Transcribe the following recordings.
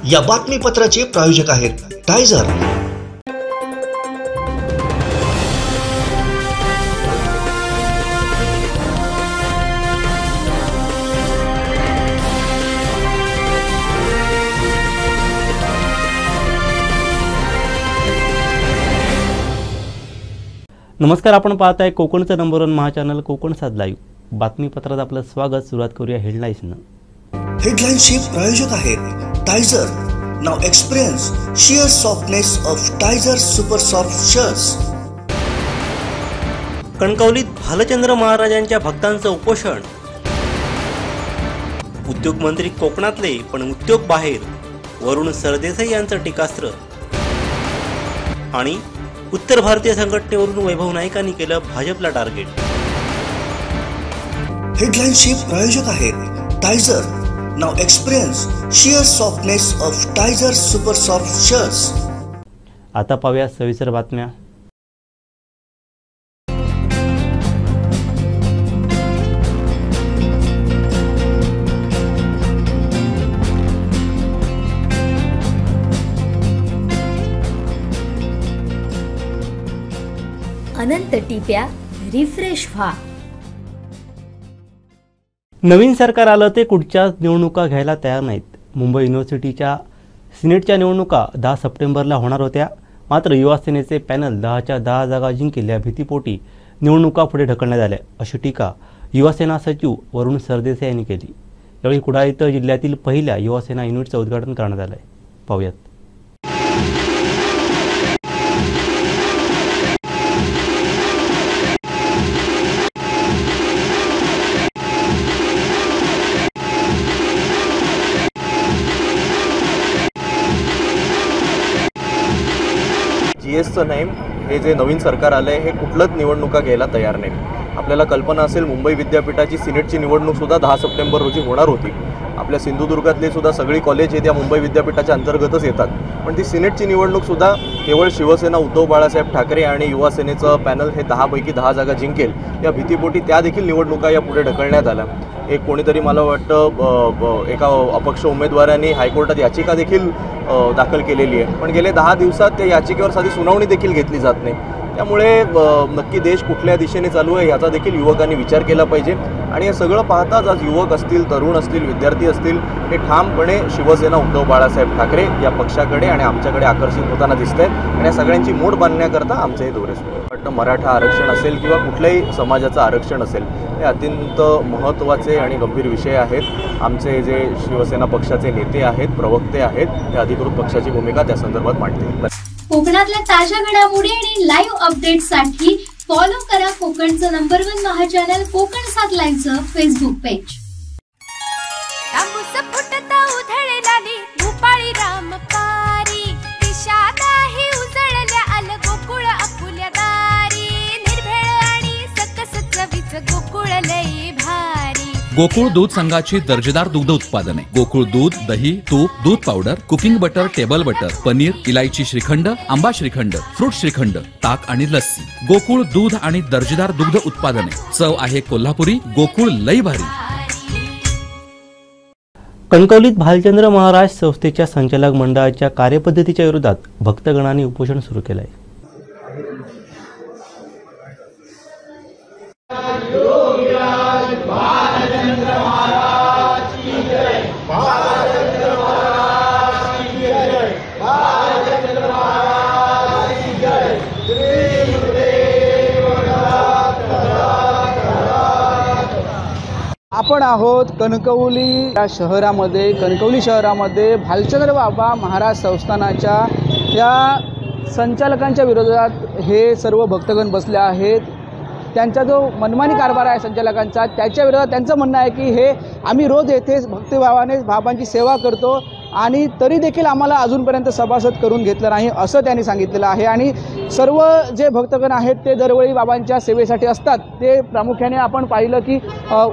या बातमीपत्राचे प्रायोजक आहेत टायझर। नमस्कार, आपण पाहताय कोकणचं नंबर 1 महाचॅनल कोकण सात लाईव्ह। बातमीपत्रात आपलं स्वागत। सुरुवात करूया हेडलाईन्सनं। हेडलाईन्सचे प्रायोजक आहेत Tyzer. Now experience sheer softness of Tyzer super soft shirts. कणकवलीत भालचंद्र महाराजांच्या भक्तांचं उपोषण। उद्योगमंत्री कोकणातले पण उद्योग बाहेर, वरुण सरदेसाई यांचं टीकास्त्र। आणि उत्तर भारतीय संघटनेवरून वैभव नाईकांनी केलं भाजपला टार्गेट। हेडलाईन्सचे प्रायोजक आहेत Tyzer. Now experience sheer softness of Tyzer super soft shirts. आता पाहूया सविस्तर बातम्या। अनंत टिप्या रिफ्रेश व्हा। नवीन सरकार आलं ते कुठच्याच निवडणुका घ्यायला तयार नाहीत। मुंबई युनिव्हर्सिटीच्या सिनेटच्या निवडणुका 10 सप्टेंबरला होणार होत्या, मात्र युवा सेनेचे पॅनल 10च्या 10 जागा जिंकेल या भीतीपोटी निवडणुका पुढे ढकलण्यात आल्या, अशी टीका युवा सेना सचिव वरुण सरदेसाई यांनी केली। यावेळी कुडाळ इथं जिल्ह्यातील पहिल्या युवा सेना युनिटचं उद्घाटन करण्यात आलं आहे। पाहूयात। जीएसचं नेम हे जे नवीन सरकार आलं आहे हे कुठलंच निवडणुका घ्यायला तयार नाही। आपल्याला कल्पना असेल, मुंबई विद्यापीठाची सिनेटची निवडणूकसुद्धा 10 सप्टेंबर रोजी होणार होती। आपल्या सिंधुदुर्गातले सुद्धा सगळी कॉलेज हे त्या मुंबई विद्यापीठाच्या अंतर्गतच येतात, पण ती सिनेटची निवडणूकसुद्धा केवळ शिवसेना, उद्धव बाळासाहेब ठाकरे आणि युवा सेनेचं पॅनल हे 10 पैकी 10 जागा जिंकेल या भीतीपोटी त्या देखील निवडणुका या पुढे ढकलण्यात आल्या। एक कोणीतरी, मला वाटतं एका अपक्ष उमेदवारांनी हायकोर्टात याचिका देखील दाखल केलेली आहे, पण गेले 10 दिवसात त्या याचिकेवर साधी सुनावणी देखील घेतली जात नाही। त्यामुळे नक्की देश कुठल्या दिशेने चालू आहे याचा देखील युवकांनी विचार केला पाहिजे। आणि हे सगळं पाहताच आज युवक असतील, तरुण असतील, विद्यार्थी असतील, हे ठामपणे शिवसेना, उद्धव बाळासाहेब ठाकरे या पक्षाकडे आणि आमच्याकडे आकर्षित होताना दिसत आहेत। आणि या सगळ्यांची मोड बांधण्याकरता आमचे हे दौरे सुरू आहेत। वाटतं मराठा आरक्षण असेल किंवा कुठल्याही समाजाचं आरक्षण असेल, हे अत्यंत महत्त्वाचे आणि गंभीर विषय आहेत। आमचे जे शिवसेना पक्षाचे नेते आहेत, प्रवक्ते आहेत, ते अधिकृत पक्षाची भूमिका त्या संदर्भात मांडतील। कोकणातल्या ताज्या घडामोडी आणि लाईव्ह अपडेट्ससाठी फॉलो करा कोकणचं नंबर 1 महाचॅनल कोकण सात लाईव्हचं फेसबुक पेज। गोकुळ दूध संघाची दर्जेदार दुग्ध उत्पादने, गोकुळ दूध, दही, तूप, दूध powder, cooking butter, table butter, paneer, इलायची श्रीखंड, आंबा श्रीखंड, फ्रूट श्रीखंड, ताक आणि लस्सी। गोकुळ दूध आणि दर्जेदार दुग्ध उत्पादने, चव आहे कोल्हापुरी, गोकुळ लई भारी। कणकवलीत भालचंद्र महाराज संस्थेच्या संचालक मंडळाच्या कार्यपद्धतीच्या विरोधात भक्तगणांनी उपोषण सुरू केलं आहे। आपण आहोत कणकवली या शहरामध्ये। कणकवली शहरामध्ये भालचंद्र बाबा महाराज संस्थानाच्या या संचालकांच्या विरोधात हे सर्व भक्तगण बसले आहेत। त्यांचा जो मनमानी कारभार आहे संचालकांचा, त्याच्या विरोधात त्यांचं म्हणणं आहे की हे आम्ही रोज येथे भक्तिभावाने बाबांची सेवा करतो आणि तरी देखील आम्हाला अजूनपर्यंत सभासद करून घेतलं नाही, असं त्यांनी सांगितलेलं आहे। आणि सर्व जे भक्तगण आहेत ते दरवेळी बाबांच्या सेवेसाठी असतात। ते प्रामुख्याने आपण पाहिलं की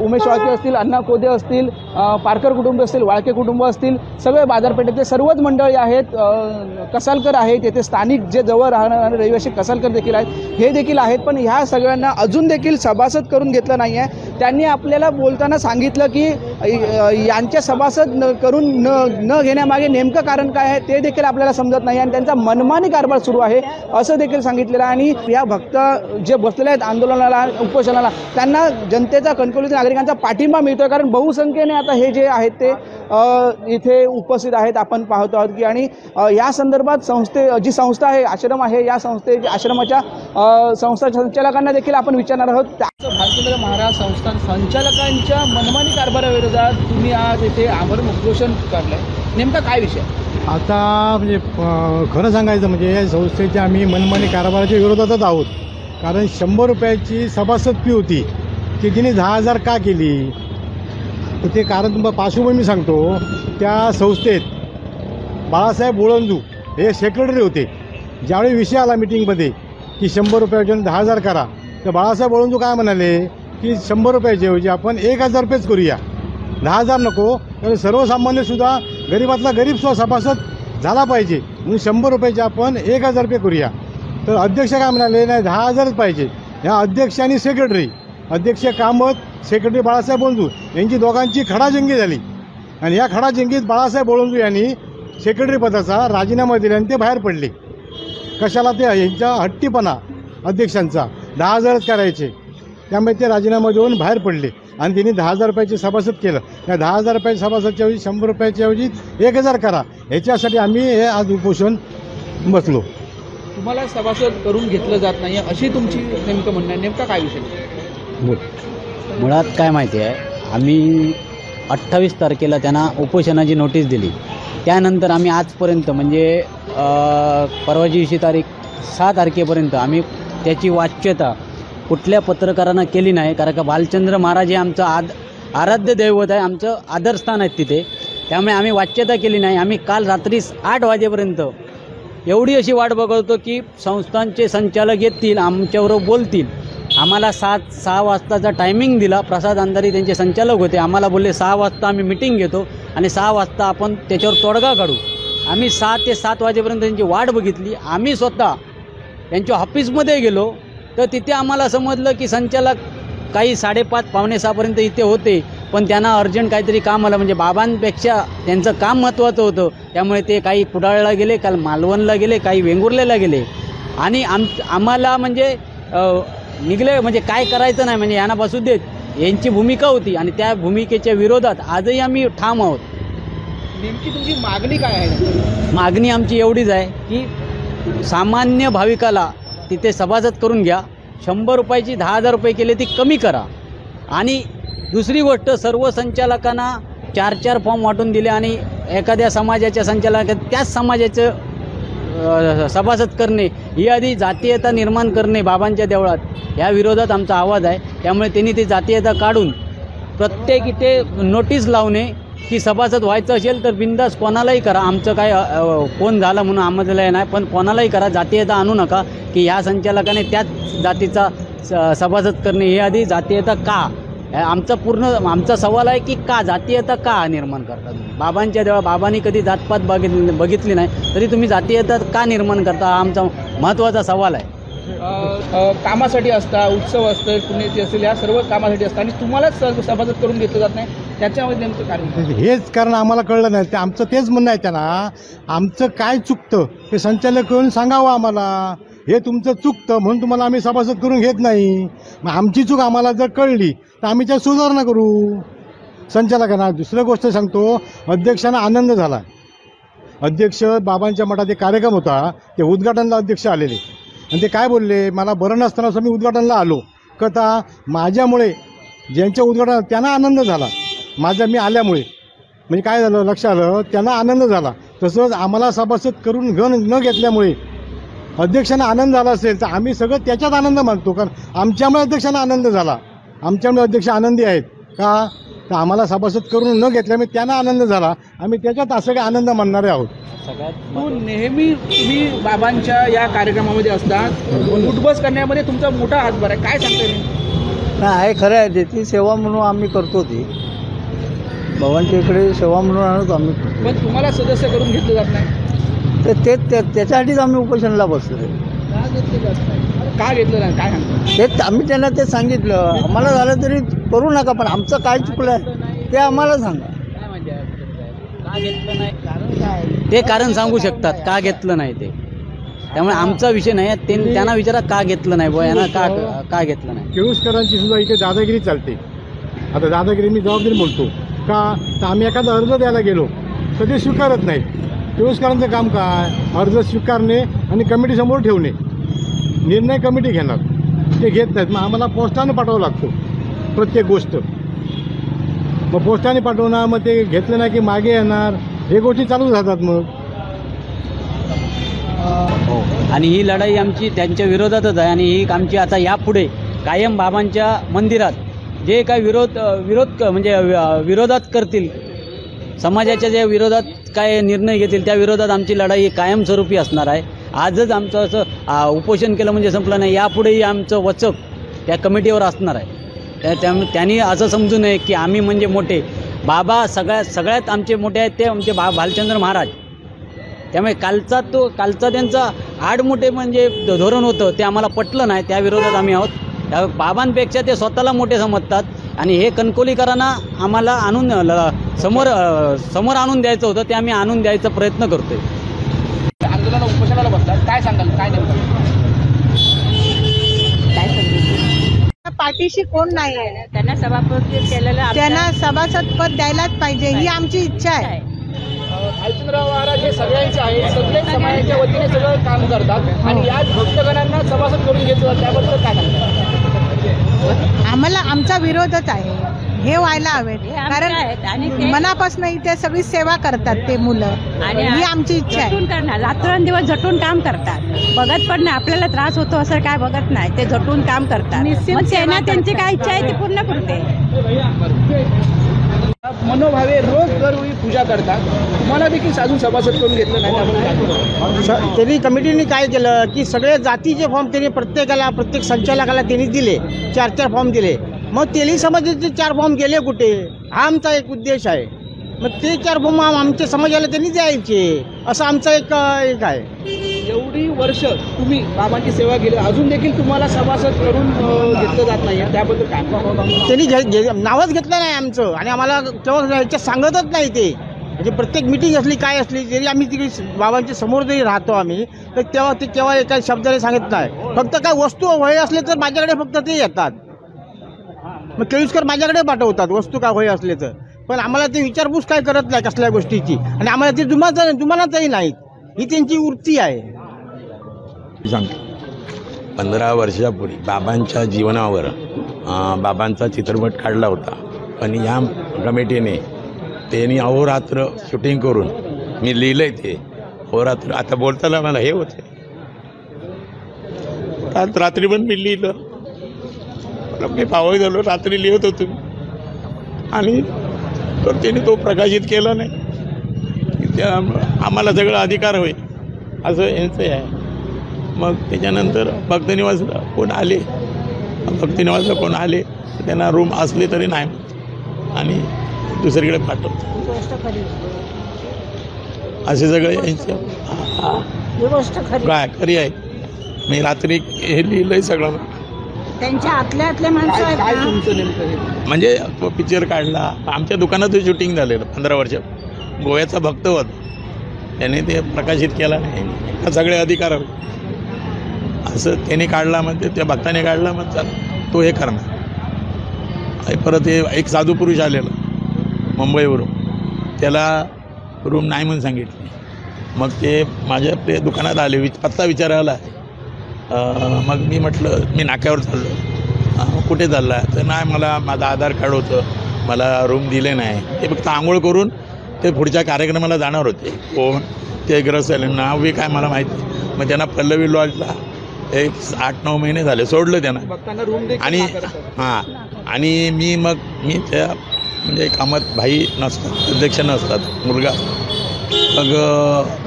उमेश वाळके असतील, अण्णा कोदे असतील, पारकर कुटुंब असतील, वाळके कुटुंब असतील, सगळे बाजारपेठेतले सर्वच मंडळी आहेत, कसालकर आहेत, येथे स्थानिक जे जवळ राहणारे रहिवासी कसालकर देखील आहेत, हे देखील आहेत। पण ह्या सगळ्यांना अजून देखील सभासद करून घेतलं नाही आहे। त्यांनी आपल्याला बोलताना सांगितलं की यांच्या सभासद न घेण्यामागे नेमकं कारण काय आहे ते देखील आपल्याला समजत नाही आणि त्यांचा मनमानी कारभार सुरू आहे असं देखील सांगितलेलं आहे। आणि या भक्त जे बसलेले आहेत आंदोलनाला उपोषणाला त्यांना जनतेचा कणकवलीच्या नागरिकांचा पाठिंबा मिळतोय, कारण बहुसंख्येने आता हे जे आहेत ते इथे उपस्थित आहेत आपण पाहतो आहोत की। आणि या संदर्भात जी संस्था आहे आश्रम आहे या आश्रमाच्या संस्था संचालकांना देखील आपण विचारणार आहोत। भालचंद्र महाराज संस्थान संचालकांच्या मनमानी कारभाराविरोधात तुम्ही आज इथे आमरण उपोषण करलंय, नेमका काय विषय? आता म्हणजे खरं सांगायचं म्हणजे या संस्थेच्या आम्ही मनमानी कारभाराच्या विरोधातच आहोत, कारण 100 रुपयाची सभासद फी होती ती तिने 10,000 का केली? तर ते कारण तुम्हाला पार्श्वभूमी सांगतो। त्या संस्थेत बाळासाहेब बोळंजू हे सेक्रेटरी होते। ज्यावेळी विषय आला मिटिंगमध्ये की 100 रुपयाच्या 10,000 करा, तर बाळासाहेब बोळंजू काय म्हणाले की 100 रुपयाच्या ऐवजी आपण 1,000 रुपयेच करूया, 10,000 नको, तर सर्वसामान्यसुद्धा गरीबातला गरीब सभासद झाला पाहिजे म्हणून 100 रुपयाचे आपण 1,000 रुपये करूया। तर अध्यक्ष काय म्हणाले नाही 10,000च पाहिजे। ह्या अध्यक्ष आणि सेक्रेटरी, अध्यक्ष कामत, सेक्रेटरी बाळासाहेब बोळंजू यांची दोघांची खडाजंगी झाली आणि या खडाजंगीत बाळासाहेब बोळंजू यांनी सेक्रेटरी पदाचा राजीनामा दिला आणि ते बाहेर पडले। कशाला? ते यांच्या हट्टीपणा अध्यक्षांचा 10,000च करायचे, त्यामुळे ते राजीनामा देऊन बाहेर पडले आणि त्यांनी 10,000 रुपयाचे सभासद केलं। त्या 10,000 रुपयाच्या सभासदच्या ऐवजी 100 रुपयाच्या ऐवजी 1,000 करा, ह्याच्यासाठी आम्ही हे आज उपोषण बसलो। तुम्हाला सभासद करून घेतलं जात नाही अशी तुमची नेमकं म्हणणं आहे, नेमका काय विषय? मुळात काय माहिती आहे, आम्ही 28 तारखेला त्यांना उपोषणाची नोटीस दिली, त्यानंतर आम्ही आजपर्यंत म्हणजे परवाची दिवशी तारीख 6 तारखेपर्यंत आम्ही त्याची वाच्यता कुठल्या पत्रकारांना केली नाही, कारण का भालचंद्र महाराज हे आमचं आराध्य दैवत आहे, आमचं आदरस्थान आहे तिथे, त्यामुळे आम्ही वाच्यता केली नाही। आम्ही काल रात्री 8 वाजेपर्यंत एवढी अशी वाट बघत होतो की संस्थांचे संचालक येतील, आमच्याबरोबर बोलतील। आम्हाला 6 वाजताचा टायमिंग दिला, प्रसाद अंधारी त्यांचे संचालक होते, आम्हाला बोलले 6 वाजता आम्ही मिटिंग घेतो आणि 6 वाजता आपण त्याच्यावर तोडगा काढू। आम्ही 6 ते 7 वाजेपर्यंत त्यांची वाट बघितली। आम्ही स्वतः त्यांच्या ऑफिसमध्ये गेलो तर तिथे आम्हाला समजलं की संचालक काही 5:30 पावणे 6पर्यंत इथे होते, पण त्यांना अर्जंट काहीतरी काम आलं, म्हणजे बाबांपेक्षा त्यांचं काम महत्त्वाचं होतं, त्यामुळे ते काही कुडाळला गेले, काल मालवणला गेले, काही वेंगुर्लेला गेले आणि आम्हाला म्हणजे निघले म्हणजे काय करायचं नाही, म्हणजे यांना बसू देत यांची भूमिका होती आणि त्या भूमिकेच्या विरोधात आजही आम्ही ठाम आहोत। नेमकी तुमची मागणी काय आहे? मागणी आमची एवढीच आहे की सामान्य भाविकाला तिथे सभासद करून घ्या, 100 रुपयाची 10,000 रुपये केले ती कमी करा। आणि दुसरी गोष्ट, सर्व संचालकांना 4 फॉर्म वाटून दिले आणि एखाद्या समाजाच्या संचालकात त्याच समाजाचं सभासद करणे ही आधी जातीयता निर्माण करणे बाबांच्या देवळात, या विरोधात आमचा आवाज आहे। त्यामुळे त्यांनी ती जातीयता काढून प्रत्येक इथे नोटीस लावणे की सभासद व्हायचं असेल तर बिंदास कोणालाही करा, आमचं काय कोण झालं म्हणून आम्हाला नाही, पण कोणालाही करा, जातीयता आणू नका की ह्या संचालकाने त्याच जातीचा सभासद करणे ही आधी जातीयता का? आमचा सवाल आहे की का जातीयता का निर्माण करता तुम्ही? बाबांच्या देवळा बाबांनी कधी जातपात बघितली नाही, तरी तुम्ही जातीयता का निर्माण करता? हा आमचा महत्त्वाचा सवाल आहे। कामासाठी असता, उत्सव असतं, पुण्याची असेल, या सर्व कामासाठी असतं आणि तुम्हालाच सभासद करून घेतलं जात नाही, त्याच्यामध्ये नेमकं कारण? हेच कारण आम्हाला कळलं नाही, ते आमचं तेच म्हणणं आहे त्यांना, आमचं काय चुकतं ते संचालक करून सांगावं आम्हाला, हे तुमचं चुकतं म्हणून तुम्हाला आम्ही सभासद करून घेत नाही। मग आमची चूक आम्हाला जर कळली तर आम्ही त्या सुधारणा करू संचालकांना। दुसरं गोष्ट सांगतो, अध्यक्षांना आनंद झाला, अध्यक्ष बाबांच्या मठात एक कार्यक्रम होता, ते उद्घाटनला अध्यक्ष आलेले आणि ते काय बोलले, मला बरं नसताना असं मी उद्घाटनला आलो, कथा माझ्यामुळे ज्यांच्या उद्घाटन त्यांना आनंद झाला, मी आल्यामुळे, म्हणजे काय झालं लक्ष आलं, त्यांना आनंद झाला। तसंच आम्हाला सभासद करून न घेतल्यामुळे अध्यक्षांना आनंद झाला असेल तर आम्ही सगळं त्याच्यात आनंद मानतो, कारण आमच्यामुळे अध्यक्षांना आनंद झाला, आमच्यामुळे अध्यक्ष आनंदी आहेत का? तर आम्हाला सभासद करून न घेतल्यामुळे त्यांना आनंद झाला, आम्ही त्याच्यात असं काही आनंद मानणारे आहोत। तू नेहमी तुम्ही बाबांच्या या कार्यक्रमामध्ये असतात, उठबस करण्यामध्ये तुमचा मोठा हातभार आहे, काय सांगता येईल? नाही आहे, खरं आहे, ती सेवा म्हणून आम्ही करतो, ती बाबांच्या इकडे सेवा म्हणून आणतो आम्ही। पण तुम्हाला सदस्य करून घेतलं जात नाही, तर त्याच्यासाठीच आम्ही उपोषणाला बसलो। का घेतलं नाही काय सांगतो? तेच आम्ही त्यांना ते सांगितलं, आम्हाला झालं तरी करू नका, पण आमचं काय चुकलं आहे ते आम्हाला सांगा. ते कारण सांगू शकतात का घेतलं नाही ते. त्यामुळे आमचा विषय नाही, त्यांना विचारा का घेतलं नाही बुवा, यांना का घेतलं नाही. केळुसकरांची सुद्धा इथे दादागिरी चालते. आता दादागिरी मी जबाबदारी बोलतो का, तर आम्ही एखादा अर्ज द्यायला गेलो तर ते स्वीकारत नाही. केळुसकरांचं काम काय, अर्ज स्वीकारणे आणि कमिटीसमोर ठेवणे, निर्णय कमिटी घेणार, ते घेत नाहीत. मग आम्हाला पोस्टाने पाठवावं लागतो प्रत्येक गोष्ट. मग पोस्टाने पाठवणार, मग ते घेतलं नाही की मागे येणार, हे गोष्टी चालू राहतात. मग आणि ही लढाई आमची त्यांच्या विरोधातच आहे. आणि ही आमची आता यापुढे कायम बाबांच्या मंदिरात जे काय विरोधात करतील, समाजाच्या ज्या विरोधात काय निर्णय घेतील त्या विरोधात आमची लढाई कायमस्वरूपी असणार आहे. आजच आमचं असं उपोषण केलं म्हणजे संपलं नाही, यापुढेही आमचं वचक त्या कमिटीवर असणार आहे. त्यांनी असं समजू नये की आम्ही म्हणजे मोठे, बाबा सगळ्यात आमचे मोठे आहेत ते आमचे भालचंद्र महाराज. त्यामुळे कालचा त्यांचा आडमोठे म्हणजे धोरण होतं ते आम्हाला पटलं नाही, त्या विरोधात आम्ही आहोत. त्या बाबांपेक्षा ते स्वतःला मोठे समजतात आणि हे कणकवलीकरांना आम्हाला आणून समोर आणून द्यायचं होतं, ते आम्ही आणून द्यायचा प्रयत्न करतोय. आंदोलन उपोषणाला बसतात, काय सांगाल, काय नेमकं पाठीशी कोण नाही आहे, त्यांना सभापती केलेलं, त्यांना सभासद पद द्यायलाच पाहिजे ही आमची इच्छा आहे. भालचंद्रराव महाराज हे सगळ्यांचे आहे, सगळे समाजाच्या वतीने सगळं काम करतात आणि याच भक्तगणांना सभासद करून घेतलं, त्याबद्दल काय सांगतात. आम्हाला आमचा विरोधच आहे, हे व्हायला हवेत, कारण मनापासून इथे सगळी सेवा करतात ते मुलं आणि ही आमची इच्छा आहे. करणार, रात्रंदिवस झटून काम करतात, बघत पण नाही आपल्याला त्रास होतो असं काय बघत नाही, ते झटून काम करतात. मग त्यांची काय इच्छा आहे ती पूर्ण करते. मनोभावे रोज दरवेळी पूजा करतात, तुम्हाला देखील साधून सभासद करून घेतलं नाही. त्यांनी कमिटीने काय केलं की सगळे जातीचे फॉर्म त्यांनी प्रत्येक संचालकाला त्यांनी दिले, 4 फॉर्म दिले. मग तेली समाजाचे 4 फॉर्म गेले कुठे, हा आमचा एक उद्देश आहे. मग ते 4 फॉर्म आमच्या समाजाला त्यांनी द्यायचे, असं आमचा एक आहे. एवढी वर्ष तुम्ही बाबांची सेवा केली, अजून देखील तुम्हाला सभासद करून घेतलं जात नाही, त्याबद्दल काय. त्यांनी नावच घेतलं नाही आमचं आणि आम्हाला तेव्हा ह्याच्यात सांगतच नाही ते. म्हणजे प्रत्येक मिटिंग असली काय असली जरी आम्ही तिकडे बाबांच्या समोर जरी राहतो आम्ही, तर तेव्हा ते केव्हा एका शब्दाने सांगत नाही. फक्त काय वस्तू होय असले तर माझ्याकडे फक्त ते येतात, मग केळुसकर माझ्याकडे पाठवतात वस्तू काय होय असले तर. पण आम्हाला ते विचारपूस काय करत नाही कसल्या गोष्टीची, आणि आम्हाला ते जुमानतही नाहीत, ही त्यांची वृत्ती आहे. 15 वर्षापूर्वी बाबांच्या जीवनावर बाबांचा चित्रपट काढला होता, पण या कमिटीने त्यांनी अहोरात्र शूटिंग करून मी लिहिलंय ते अहोरात्र. आता बोलताना मला हे होते, आज रात्री पण मी लिहिलं, मी पावई झालो, रात्री लिहित होतो आणि तर त्यांनी तो प्रकाशित केला नाही. त्या आम्हाला सगळं अधिकार होईल असं यांचं आहे. मग त्याच्यानंतर भक्तनिवासला कोण आले, तर त्यांना रूम असले तरी नाही आणि दुसरीकडे पाठवतो, असे सगळे यांचे काय खरी आहे. मी रात्री हे लिहिलंय सगळं. त्यांच्या आतल्या माणसं आहेत म्हणजे तो पिक्चर काढला, आमच्या दुकानात शूटिंग झालेलं 15 वर्ष. गोव्याचा भक्त होता, त्याने ते प्रकाशित केला नाही, हा सगळे अधिकार असं त्याने काढला, म्हणजे त्या भक्ताने काढला, मग तो हे करणार. परत हे एक साधू पुरुष आलेला मुंबईवरून, त्याला रूम नाही म्हणून सांगितली. मग ते माझ्या दुकानात आले, पत्ता विचारायला. मग मी म्हटलं मी नाक्यावर चाललो, कुठे चालला, तर नाही मला माझं आधार कार्ड होतं, मला रूम दिले नाही. ते फक्त आंघोळ करून ते पुढच्या कार्यक्रमाला जाणार होते. कोण ते ग्रस्त झाले, नाव बी काय मला माहिती. मग त्यांना पल्लवी लॉजला एक 8-9 महिने झाले सोडलं त्यांना. आणि आणि मी त्या म्हणजे कामात भाई नसतात, अध्यक्ष नसतात, मुलगा. मग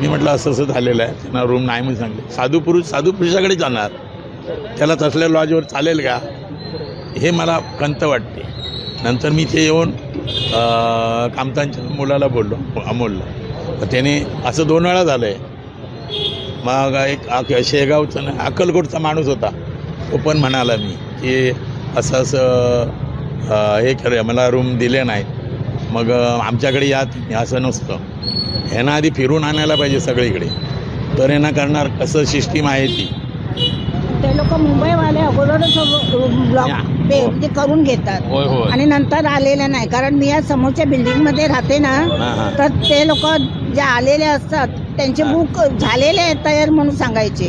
मी म्हटलं असं झालेलं आहे, त्यांना रूम नाही म्हणून सांगले. साधू पुरुषाकडे जाणार, त्याला तसल्या लॉजवर चालेल का, हे मला खंत वाटते. नंतर मी ते येऊन कामतांच्या मुलाला बोललो, अमोलला. त्याने असं 2 वेळा झालं आहे. मग एक शेगावचा अक्कलकोटचा माणूस होता, तो पण म्हणाला मी की असं हे केलं, मला रूम दिले नाही, मग आमच्याकडे या असं नसतं. ह्यांना आधी फिरून आणायला पाहिजे सगळीकडे, तर यांना करणार कसं सिस्टीम आहे ती. ते लोक मुंबईवाले अगोदरच ब्लॉक ते करून घेतात आणि नंतर आलेले नाही. कारण मी या समोरच्या बिल्डिंगमध्ये राहते ना, तर ते लोक जे आलेले असतात त्यांचे बुक झालेले आहेत तयार म्हणून सांगायचे.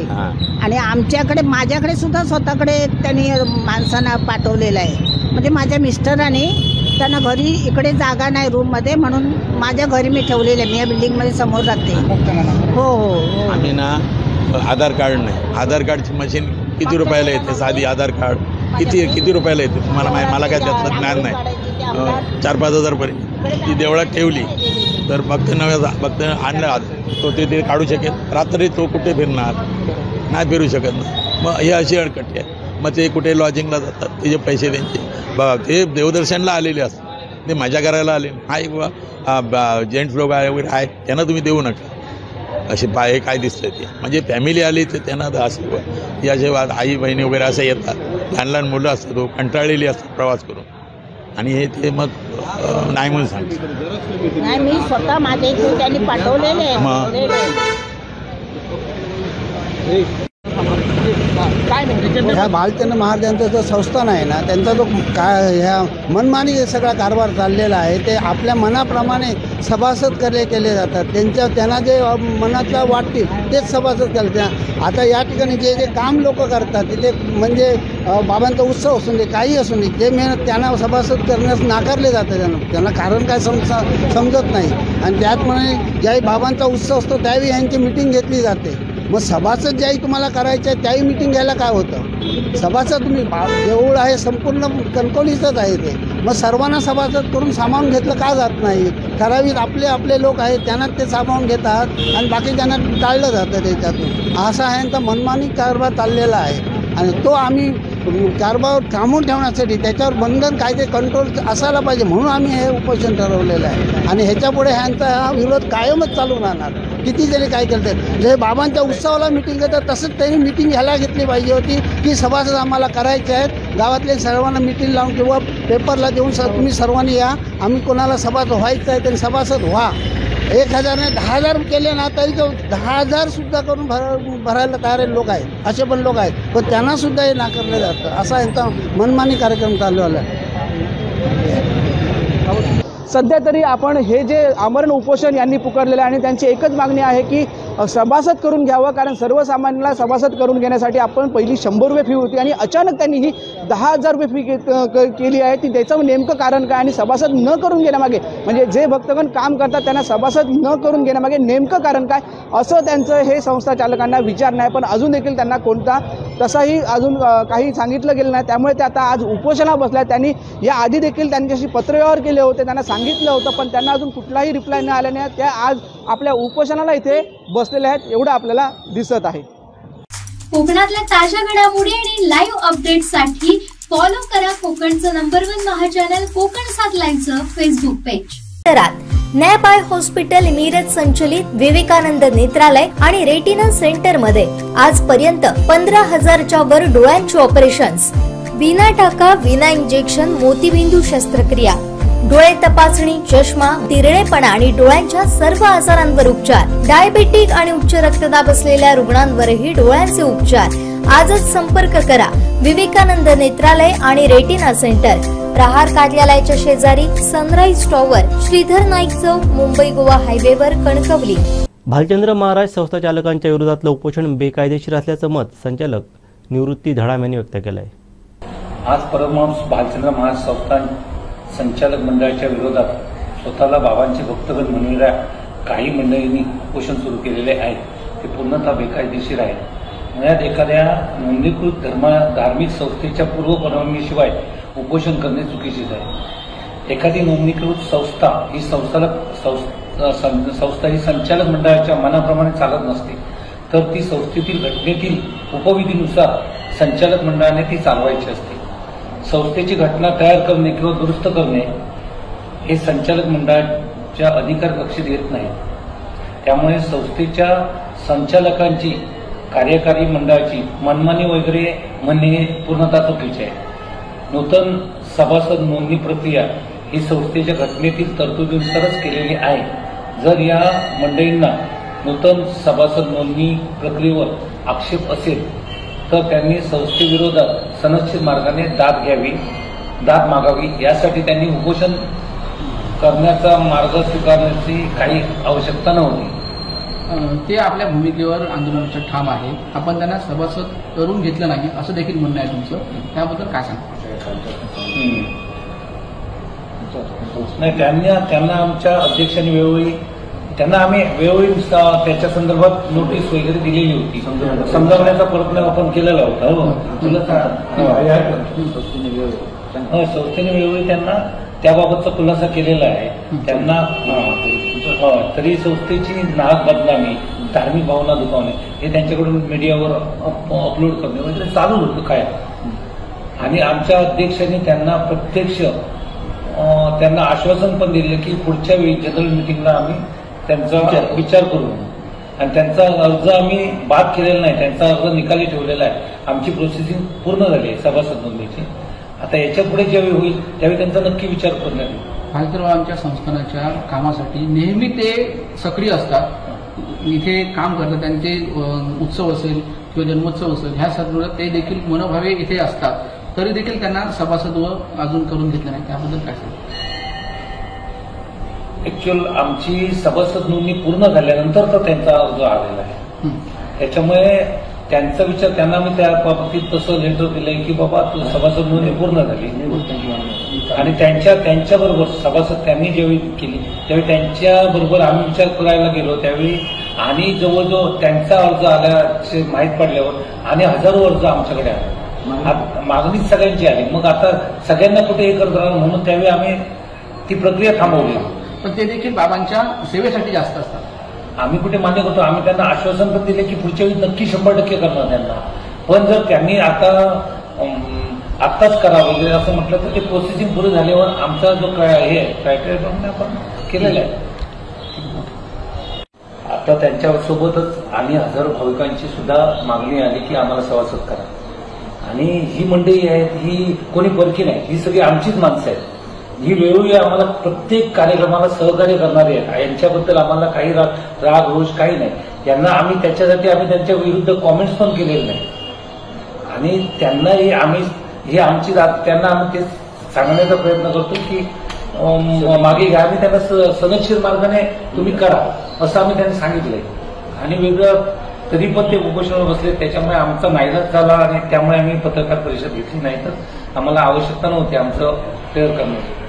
आणि आमच्याकडे माझ्याकडे सुद्धा स्वतःकडे त्यांनी माणसांना पाठवलेलं आहे. म्हणजे माझ्या मिस्टरांनी त्यांना घरी इकडे जागा नाही रूममध्ये, म्हणून माझ्या घरी मी ठेवलेलं आहे. मी या बिल्डिंगमध्ये समोर राहते. हो हो. आम्ही ना आधार कार्ड नाही, आधार कार्डची मशीन किती रुपयाला येते, साधी आधार कार्ड किती रुपयाला येते तुम्हाला माहिती, मला काय त्यातलं ज्ञान नाही. 4-5 हजारपर्यंत ती देवळात ठेवली तर फक्त आणला तो ते काढू शकेल. रात्री तो कुठे फिरणार, नाही फिरू शकत ना. मग हे अशी अडकटी आहे. मग ते कुठे लॉजिंगला जातात, त्याचे पैसे त्यांचे बघा, ते देवदर्शनला आलेले असतात, ते मजा करायला आले. हा एक जेंट्स लोक आहे वगैरे आहे, त्यांना तुम्ही देऊ नका. असे हे काय दिसतं ते, म्हणजे फॅमिली आली तर त्यांना असं याशिवाय आई बहिणी वगैरे असं येतात, लहान लहान मुलं असतात, कंटाळलेली असतात प्रवास करून, आणि हे ते मग नाही म्हणून सांगतात. नाही, मी स्वतः माझ्या इथे त्यांनी पाठवलेले ह्या भालचंद्र महाराजांचं जो संस्थान आहे ना, त्यांचा जो ह्या मनमानी सगळा कारभार चाललेला आहे, ते आपल्या मनाप्रमाणे सभासद केले जातात. त्यांना जे मनातला वाटतील तेच सभासद केले. आता या ठिकाणी जे काम लोक करतात तिथे, म्हणजे बाबांचा उत्सव असून दे, काही असून दे, जे मेहनत त्यांना सभासद करण्यास नाकारले जातं. त्यांना कारण काय समजत नाही. आणि त्याचप्रमाणे ज्यावेळी बाबांचा उत्सव असतो त्यावेळी यांची मिटिंग घेतली जाते. मग सभासद ज्याही तुम्हाला करायचं आहे त्याही मिटिंग घ्यायला काय होतं. सभासद तुम्ही देऊळ आहे संपूर्ण कणकवलीचंच आहे ते, मग सर्वांना सभासद करून सामावून घेतलं का जात नाही. ठराविक आपले लोक आहेत त्यांनाच ते सामावून घेतात आणि बाकी त्यांना टाळलं जातं त्याच्यातून. असा आहे यांचा मनमानी कारभार चाललेला आहे. आणि तो आम्ही कारभार थांबवून ठेवण्यासाठी त्याच्यावर बंधन कायदे कंट्रोल असायला पाहिजे, म्हणून आम्ही हे उपोषण ठरवलेलं आहे. आणि ह्याच्यापुढे ह्यांचा हा विरोध कायमच चालू राहणार. किती जरी काय केलं तर जे बाबांच्या उत्सवाला मिटिंग घेतात तसंच त्यांनी मिटिंग ह्याला घेतली पाहिजे होती की सभासद आम्हाला करायचे आहेत, गावातले सर्वांना मिटिंग लावून किंवा पेपरला देऊन तुम्ही सर्वांनी या, आम्ही कोणाला सभासद व्हायचं आहे त्यांनी सभासद व्हा. 1000 नाही 10,000 केले ना तरी 10,000 सुद्धा करून भरायला तयार लोक आहेत, असे पण लोक आहेत, पण त्यांना सुद्धा हे नाकारलं जातं. असा यांचा मनमानी कार्यक्रम चालू आला. सध्या तरी आपण हे जे आमरण उपोषण यांनी पुकारलेलं आहे आणि त्यांची एकच मागणी आहे की सभासद करून घ्यावं. कारण सर्वसामान्यांना सभासद करून घेण्यासाठी आपण पहिली 100 रुपये फी होती आणि अचानक त्यांनी ही 10,000 रुपये फी केली आहे. ती त्याचं नेमकं कारण काय आणि सभासद न करून घेण्यामागे, म्हणजे जे भक्तगण काम करतात त्यांना सभासद न करून घेण्यामागे नेमकं कारण काय, असं त्यांचं हे संस्था चालकांना विचार नाही. पण अजून देखील त्यांना कोणता तसाही अजून काही सांगितलं गेलं नाही. त्यामुळे ते आता आज उपोषणाला बसल्या. त्यांनी या आधी देखील त्यांच्याशी पत्रव्यवहार केले होते, त्यांना सांगितलं होतं, पण त्यांना अजून कुठलाही रिप्लाय न आल्याने त्या आज आपल्या उपोषणाला इथे बसलेले आहेत, एवढं आपल्याला दिसत आहे. कोकणातल्या ताज्या घडामोडी आणि लाईव्ह अपडेट्ससाठी फॉलो करा कोकणचं नंबर 1 महा चॅनल कोकण 7 लाईव्हचं फेसबुक पेज. नॅप आय हॉस्पिटल मिरज संचलित विवेकानंद नेत्रालय आणि रेटिना सेंटर मध्ये आजपर्यंत 15,000च्या वर डोळ्यांची ऑपरेशन्स, विना टाका विना इंजेक्शन मोतीबिंदू शस्त्रक्रिया, डोळे तपासणी, चष्मा, तिरळेपणा आणि डोळ्यांच्या सर्व आजारांवर उपचार, डायबेटिक आणि उच्च रक्तदाब असलेल्या रुग्णांवरही डोळ्यांचे उपचार. आजच संपर्क करा विवेकानंद नेत्रालय आणि रेटिना सेंटर, प्रहार कार्यालयाच्या शेजारी, सनराईज टॉवर, श्रीधर नाईक चौक, मुंबई गोवा हायवेवर, कणकवली. भालचंद्र महाराज संस्था चालकांच्या विरोधातलं उपोषण बेकायदेशीर असल्याचं मत संचालक निवृत्ती धडाम यांनी व्यक्त केलं आहे. आज परमहंस भालचंद्र महाराज संस्थान संचालक मंडळाच्या विरोधात स्वतःला बाबांचे भक्तगण म्हणणाऱ्या काही मंडळींनी उपोषण सुरू केलेले आहे. ते पूर्णतः बेकायदेशीर आहे. मुळात एखाद्या नोंदणीकृत धार्मिक संस्थेच्या पूर्वपरवानगीशिवाय उपोषण करणे चुकीचेच आहे. एखादी नोंदणीकृत संस्था ही संस्था ही संचालक मंडळाच्या मनाप्रमाणे चालत नसते, तर ती संस्थेतील घटनेतील उपविधीनुसार संचालक मंडळाने ती चालवायची असते. संस्थेची घटना तयार करणे किंवा दुरुस्त करणे हे संचालक मंडळाच्या अधिकार कक्षेत येत नाही. त्यामुळे संस्थेच्या संचालकांची कार्यकारी मंडळाची मनमानी वगैरे म्हणणे पूर्णतः चुकीचे आहे. नूतन सभासद नोंदणी प्रक्रिया ही संस्थेच्या घटनेतील तरतुदीनुसारच केलेली आहे. जर या मंडळींना नूतन सभासद नोंदणी प्रक्रियेवर आक्षेप असेल तर त्यांनी संस्थेविरोधात सनदशीर मार्गाने दाद मागावी. यासाठी त्यांनी उपोषण करण्याचा मार्ग स्वीकारण्याची काही आवश्यकता नव्हती. ते आपल्या भूमिकेवर आंदोलनाच्या ठाम आहे. आपण त्यांना सभासद करून घेतलं नाही असं देखील म्हणणं आहे तुमचं, त्याबद्दल काय सांगा? नाही, त्यांना आमच्या अध्यक्षांनी वेळोवेळी त्यांना आम्ही वेळोवेळी त्याच्या संदर्भात नोटीस वगैरे दिलेली होती. समजावण्याचा प्रयत्न आपण केलेला होता. संस्थेने वेळोवेळी त्यांना त्याबाबतचा खुलासा केलेला आहे. त्यांना तरी संस्थेची नाहक बदनामी, धार्मिक भावना दुखावणे हे त्यांच्याकडून मीडियावर अपलोड करणे वगैरे चालू होतं काय. आणि आमच्या अध्यक्षांनी त्यांना प्रत्यक्ष त्यांना आश्वासन पण दिले की पुढच्या वेळी जनरल मिटिंगला आम्ही त्यांचा विचार करू. आणि त्यांचा अर्ज आम्ही बाद केलेला नाही, त्यांचा अर्ज निकाली ठेवलेला आहे. आमची प्रोसेसिंग पूर्ण झाली आहे सभासद नोंदणीची. आता याच्या पुढे ज्यावेळी होईल त्यावेळी त्यांचा नक्की विचार करण्यात येईल. भालचंद्रबाबांच्या संस्थानाच्या कामासाठी नेहमी ते सक्रिय असतात, इथे काम करतात. त्यांचे उत्सव असेल किंवा जन्मोत्सव असेल ह्या सर्व ते देखील मनोभावे इथे असतात. तरी देखील त्यांना सभासदत्व अजून करून घेतलं नाही, त्याबद्दल काय सांगा? ऍक्च्युअल आमची सभासद नोंदणी पूर्ण झाल्यानंतर तर त्यांचा अर्ज आलेला आहे. त्याच्यामुळे त्यांचा विचार त्यांना मी त्या बाबतीत तसं लेटर दिलंय की बाबा सभासद नोंदणी पूर्ण झाली आणि त्यांच्याबरोबर सभासद त्यांनी ज्यावेळी केली त्यावेळी त्यांच्याबरोबर आम्ही विचार करायला गेलो त्यावेळी आणि जवळजवळ त्यांचा अर्ज आल्याचे माहीत पडल्यावर आणि हजारो अर्ज आमच्याकडे आले. मागणीच सगळ्यांची आली. मग आता सगळ्यांना कुठे हे करत राहणार म्हणून त्यावेळी आम्ही ती प्रक्रिया थांबवली. पण ते देखील बाबांच्या सेवेसाठी जास्त असतात. आम्ही कुठे मान्य करतो, आम्ही त्यांना आश्वासन पण दिले की पुढच्या वेळी नक्की 100% करणार त्यांना. पण जर त्यांनी आत्ताच करावं वगैरे असं म्हटलं तर ते प्रोसेसिंग पुढे झाल्यावर आमचा जो हे क्रायटेरिया आपण केलेला आहे. आता त्यांच्यासोबतच आणि हजारो भाविकांची सुद्धा मागणी आली की आम्हाला सभासद करा. आणि ही मंडळी आहेत ही कोणी परकी नाही, ही सगळी आमचीच माणसं आहेत. ही वेळोवेळी आम्हाला प्रत्येक कार्यक्रमाला सहकार्य करणारी आहेत. यांच्याबद्दल आम्हाला काही राग रोष काही नाही. यांना आम्ही त्याच्यासाठी आम्ही त्यांच्या विरुद्ध कॉमेंट्स पण केलेले नाही. आणि त्यांनाही आम्ही ही आमची त्यांना आम्ही ते सांगण्याचा प्रयत्न करतो की मागे घ्या. आम्ही त्यांना सनदशीर मार्गाने तुम्ही करा असं आम्ही त्यांनी सांगितलंय. आणि वेगळं तरी पण ते उपोषणावर बसले, त्याच्यामुळे आमचा नाईलाज झाला आणि त्यामुळे आम्ही पत्रकार परिषद घेतली. नाही तर आम्हाला आवश्यकता नव्हती आमचं क्लिअर करण्याची.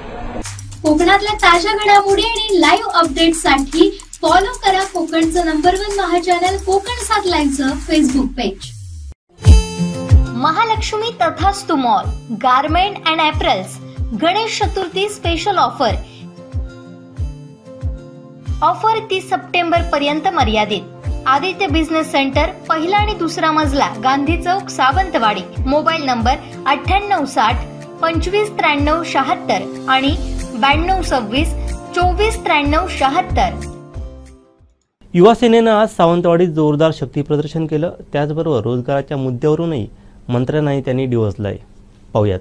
कोकणातल्या ताज्या घडामोडी आणि लाईव्ह अपडेट्ससाठी फॉलो करा कोकणचं नंबर 1 महा चॅनल कोकण 7 लाईव्हचं Facebook page. Mahalakshmi Tathastu mall garment and apparels Ganesh Chaturthi special offer 30 September पर्यंत मर्यादित. आदित्य बिझनेस सेंटर, पहिला आणि दुसरा मजला, गांधी चौक, सावंतवाडी. मोबाईल नंबर 9860 2593 76 आणि 9226 2493 76. युवासेनेनं आज सावंतवाडीत जोरदार शक्ती प्रदर्शन केलं. त्याचबरोबर रोजगाराच्या मुद्द्यावरूनही मंत्र्यांनाही त्यांनी डिवचलंय. पाहूयात.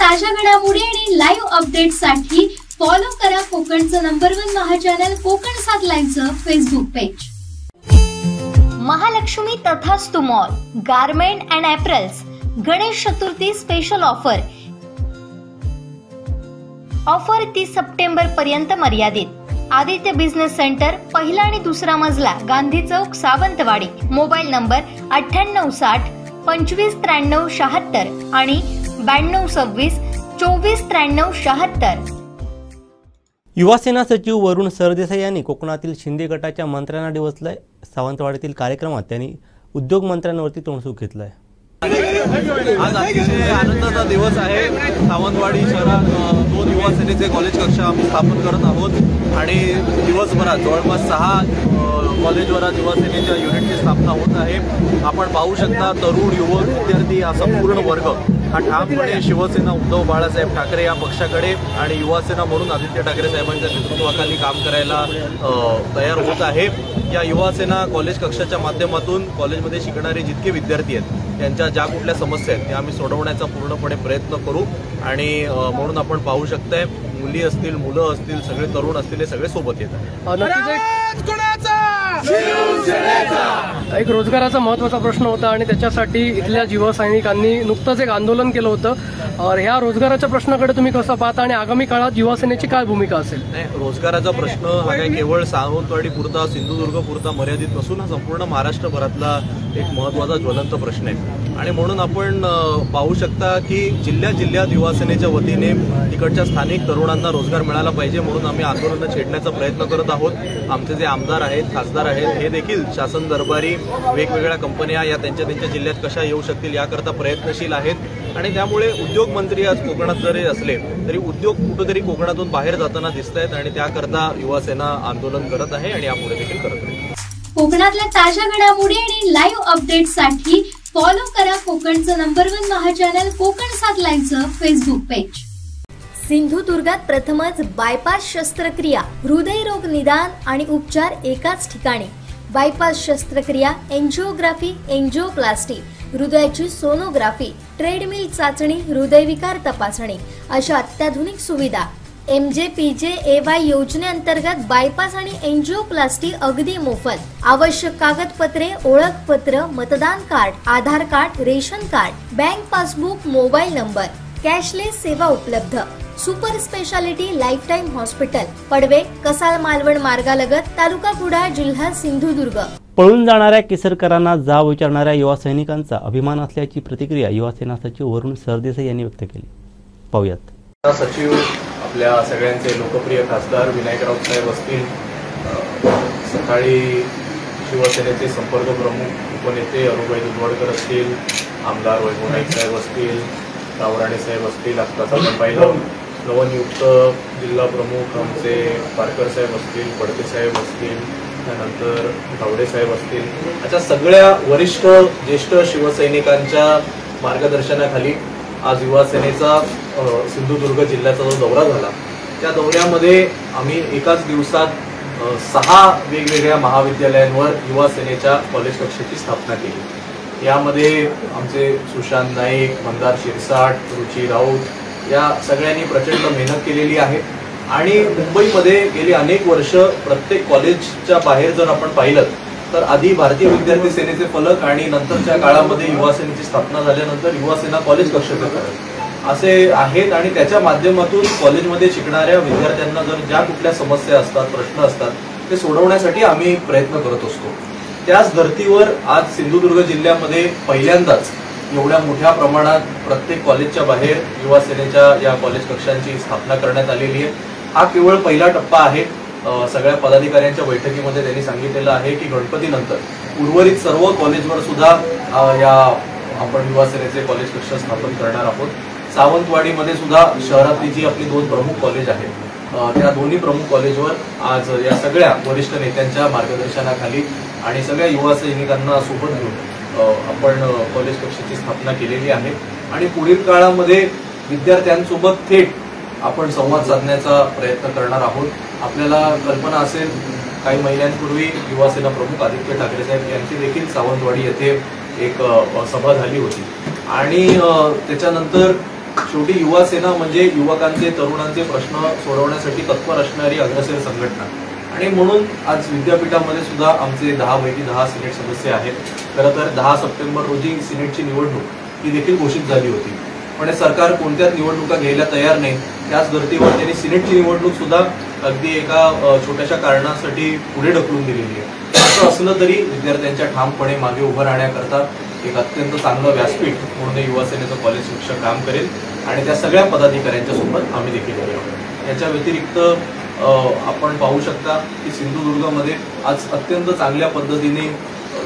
ताज्या घडामोडी आणि लाईव्ह अपडेट्ससाठी फॉलो करा कोकणचं नंबर 1 महा चॅनल कोकण 7 लाईव्हचं Facebook page. Mahalakshmi Tathastu mall garment and apparels Ganesh Chaturthi special offer 30 September पर्यंत मर्यादित. आदित्य बिझनेस सेंटर, पहिला आणि दुसरा मजला, गांधी चौक, सावंतवाडी. मोबाईल नंबर 9860 2593 76 आणि 9226 2493 76. युवासेना सचिव वरुण सरदेसाई यांनी कोकणातील शिंदे गटाच्या मंत्र्यांना डिवचलंय. सावंतवाडीतील कार्यक्रमात त्यांनी उद्योग मंत्र्यांवरती तोंडसूक घेतलंय. आज अतिशय आनंदाचा दिवस आहे. सावंतवाडी शहरात 2 युवा सेनेचे कॉलेज कक्षा आम्ही स्थापन करत आहोत आणि दिवसभरात जवळपास 6 कॉलेजवरात युवा सेनेच्या युनिटची स्थापना होत आहे. आपण पाहू शकता तरुण युवक विद्यार्थी हा संपूर्ण वर्ग हा ठामपणे शिवसेना उद्धव बाळासाहेब ठाकरे या पक्षाकडे आणि युवासेना म्हणून आदित्य ठाकरे साहेबांच्या नेतृत्वाखाली काम करायला तयार होत आहे. या युवासेना कॉलेज कक्षाच्या माध्यमातून कॉलेजमध्ये शिकणारे जितके विद्यार्थी आहेत त्यांच्या ज्या कुठल्या समस्या आहेत त्या आम्ही सोडवण्याचा पूर्णपणे प्रयत्न करू आणि म्हणून आपण पाहू शकताय मुली असतील, मुलं असतील, सगळे तरुण असतील, हे सगळे सोबत येतात. एक रोजगाराचा महत्त्वाचा प्रश्न होता आणि त्याच्यासाठी इथल्या युवासैनिकांनी नुकतंच एक आंदोलन केलं होतं. ह्या रोजगाराच्या प्रश्नाकडे तुम्ही कसं पाहता आणि आगामी काळात युवासेनेची काय भूमिका असेल? रोजगाराचा प्रश्न हा काही केवळ सावंतवाडी पुरता, सिंधुदुर्ग पुरता मर्यादित नसून हा संपूर्ण महाराष्ट्रभरातला एक महत्त्वाचा ज्वलंत प्रश्न आहे आणि म्हणून आपण पाहू शकता की जिल्ह्यात युवासेनेच्या वतीने तिकडच्या स्थानिक तरुणांना रोजगार मिळाला पाहिजे म्हणून आम्ही आंदोलनं छेडण्याचा प्रयत्न करत आहोत. आमचे जे आमदार आहेत, खासदार आहेत, हे देखील शासन दरबारी वेगवेगळ्या कंपन्या या त्यांच्या जिल्ह्यात कशा येऊ शकतील याकरता प्रयत्नशील आहेत आणि त्यामुळे उद्योग मंत्री आज कोकणात जरी असले तरी उद्योग कुठेतरी कोकणातून बाहेर जाताना दिसत आहेत आणि त्याकरता युवासेना आंदोलन करत आहे आणि यापुढे देखील करत राहील. कोकणातल्या ताज्या घडामोडी आणि लाईव्ह अपडेट्ससाठी फॉलो करा कोकणचं नंबर 1 महा चॅनल कोकण 7 लाईव्हचं फेसबुक पेज. सिंधुदुर्गात प्रथमच बायपास शस्त्रक्रिया, हृदयरोग निदान आणि उपचार एकाच ठिकाणी. बायपास शस्त्रक्रिया, एंजिओग्राफी, एंजिओप्लास्टी, हृदयाची सोनोग्राफी, ट्रेडमिल चाचणी, हृदयविकार तपासणी अशा अत्याधुनिक सुविधा. MJPJAY योजनेअंतर्गत बायपास आणि एंजिओप्लास्टी अगदी मोफत. आवश्यक कागदपत्रे, ओळखपत्र, मतदान card, Aadhaar card, ration card, bank passbook, mobile number. Cashless सेवा उपलब्ध. Super speciality life time hospital, Padve, Kasal Malvan मार्गालगत, तालुका कुडाळ, जिल्हा सिंधुदुर्ग. पळून जाणाऱ्या केसरकरांना जाब विचारणाऱ्या युवा सैनिकांचा अभिमान असल्याची प्रतिक्रिया युवासेना सचिव वरुण सरदेसाई यांनी व्यक्त केली. पाहूयात. सचिव आपल्या सगळ्यांचे लोकप्रिय खासदार विनायकराव साहेब असतील, सकाळी शिवसेनेचे संपर्क प्रमुख उपनेते अरुबाई दुधवाडकर असतील, आमदार वैभव नाईक साहेब असतील, रावराणे साहेब असतील, आत्ताच आपण पाहिलं नवनियुक्त जिल्हा प्रमुख आमचे पारकर साहेब असतील, पडके साहेब असतील, त्यानंतर गावडे साहेब असतील, अशा सगळ्या वरिष्ठ ज्येष्ठ शिवसैनिकांच्या मार्गदर्शनाखाली आज युवासेनेचा सिंधुदुर्ग जिल्ह्याचा जो दौरा झाला त्या दौऱ्यामध्ये आम्ही एकाच दिवसात 6 वेगवेगळ्या महाविद्यालयांवर युवासेनेच्या कॉलेज कक्षेची स्थापना केली. यामध्ये आमचे सुशांत नाईक, मंदार शिरसाट, रुची राऊत या सगळ्यांनी प्रचंड मेहनत केलेली आहे आणि मुंबईमध्ये गेली अनेक वर्ष प्रत्येक कॉलेजच्या बाहेर जर आपण पाहिलं तर आधी भारतीय विद्यार्थी सेनेचे फलक आणि नंतरच्या काळामध्ये युवासेनेची स्थापना झाल्यानंतर युवासेना कॉलेज कक्षेचे फलक असे आहेत आणि त्याच्या माध्यमातून कॉलेजमध्ये शिकणाऱ्या विद्यार्थ्यांना जर ज्या कुठल्या समस्या असतात, प्रश्न असतात ते सोडवण्यासाठी आम्ही प्रयत्न करत असतो. त्याच धर्तीवर आज सिंधुदुर्ग जिल्ह्यामध्ये पहिल्यांदाच एवढ्या मोठ्या प्रमाणात प्रत्येक कॉलेजच्या बाहेर युवासेनेच्या या कॉलेज कक्षांची स्थापना करण्यात आलेली आहे. हा केवळ पहिला टप्पा आहे. सगळ्या पदाधिकाऱ्यांच्या बैठकीमध्ये त्यांनी सांगितलेलं आहे की गणपतीनंतर उर्वरित सर्व कॉलेजवर सुद्धा या आपण युवासेनेचे कॉलेज कक्ष स्थापन करणार आहोत. सावंतवाडीमध्ये सुद्धा शहरातली जी आपली 2 प्रमुख कॉलेज आहेत त्या दोन्ही प्रमुख कॉलेजवर आज या सगळ्या वरिष्ठ नेत्यांच्या मार्गदर्शनाखाली आणि सगळ्या युवा सैनिकांना सोबत घेऊन आपण कॉलेज कक्षाची स्थापना केलेली आहे आणि पुढील काळामध्ये विद्यार्थ्यांसोबत थेट आपण संवाद साधण्याचा प्रयत्न करणार आहोत. आपल्याला कल्पना असेल काही महिन्यांपूर्वी युवासेना प्रमुख आदित्य ठाकरे साहेब यांची देखील सावंतवाडी येथे एक सभा झाली होती आणि त्याच्यानंतर शेवटी युवा सेना म्हणजे युवकांचे तरुणांचे प्रश्न सोडवण्यासाठी तत्पर असणारी अग्रसर संघटना आणि म्हणून आज विद्यापीठामध्ये सुद्धा आमचे 10 पैकी 10 सिनेट सदस्य आहेत. खरं तर 10 सप्टेंबर रोजी सिनेटची निवडणूक ही देखील घोषित झाली होती, पण सरकार कोणत्याच निवडणुका घ्यायला तयार नाही. त्याच धर्तीवर त्यांनी सिनेटची निवडणूक सुद्धा अगदी एका छोट्याशा कारणासाठी पुढे ढकलून दिलेली आहे. असं असलं तरी विद्यार्थ्यांच्या ठामपणे मागे उभं राहण्याकरता एक अत्यंत चांगलं व्यासपीठ म्हणून युवा सेनेचं कॉलेज शिक्षक काम करेल आणि त्या सगळ्या पदाधिकाऱ्यांच्या सोबत आम्ही देखील आहोत. याच्या व्यतिरिक्त आपण पाहू शकता की सिंधुदुर्गमध्ये आज अत्यंत चांगल्या पद्धतीने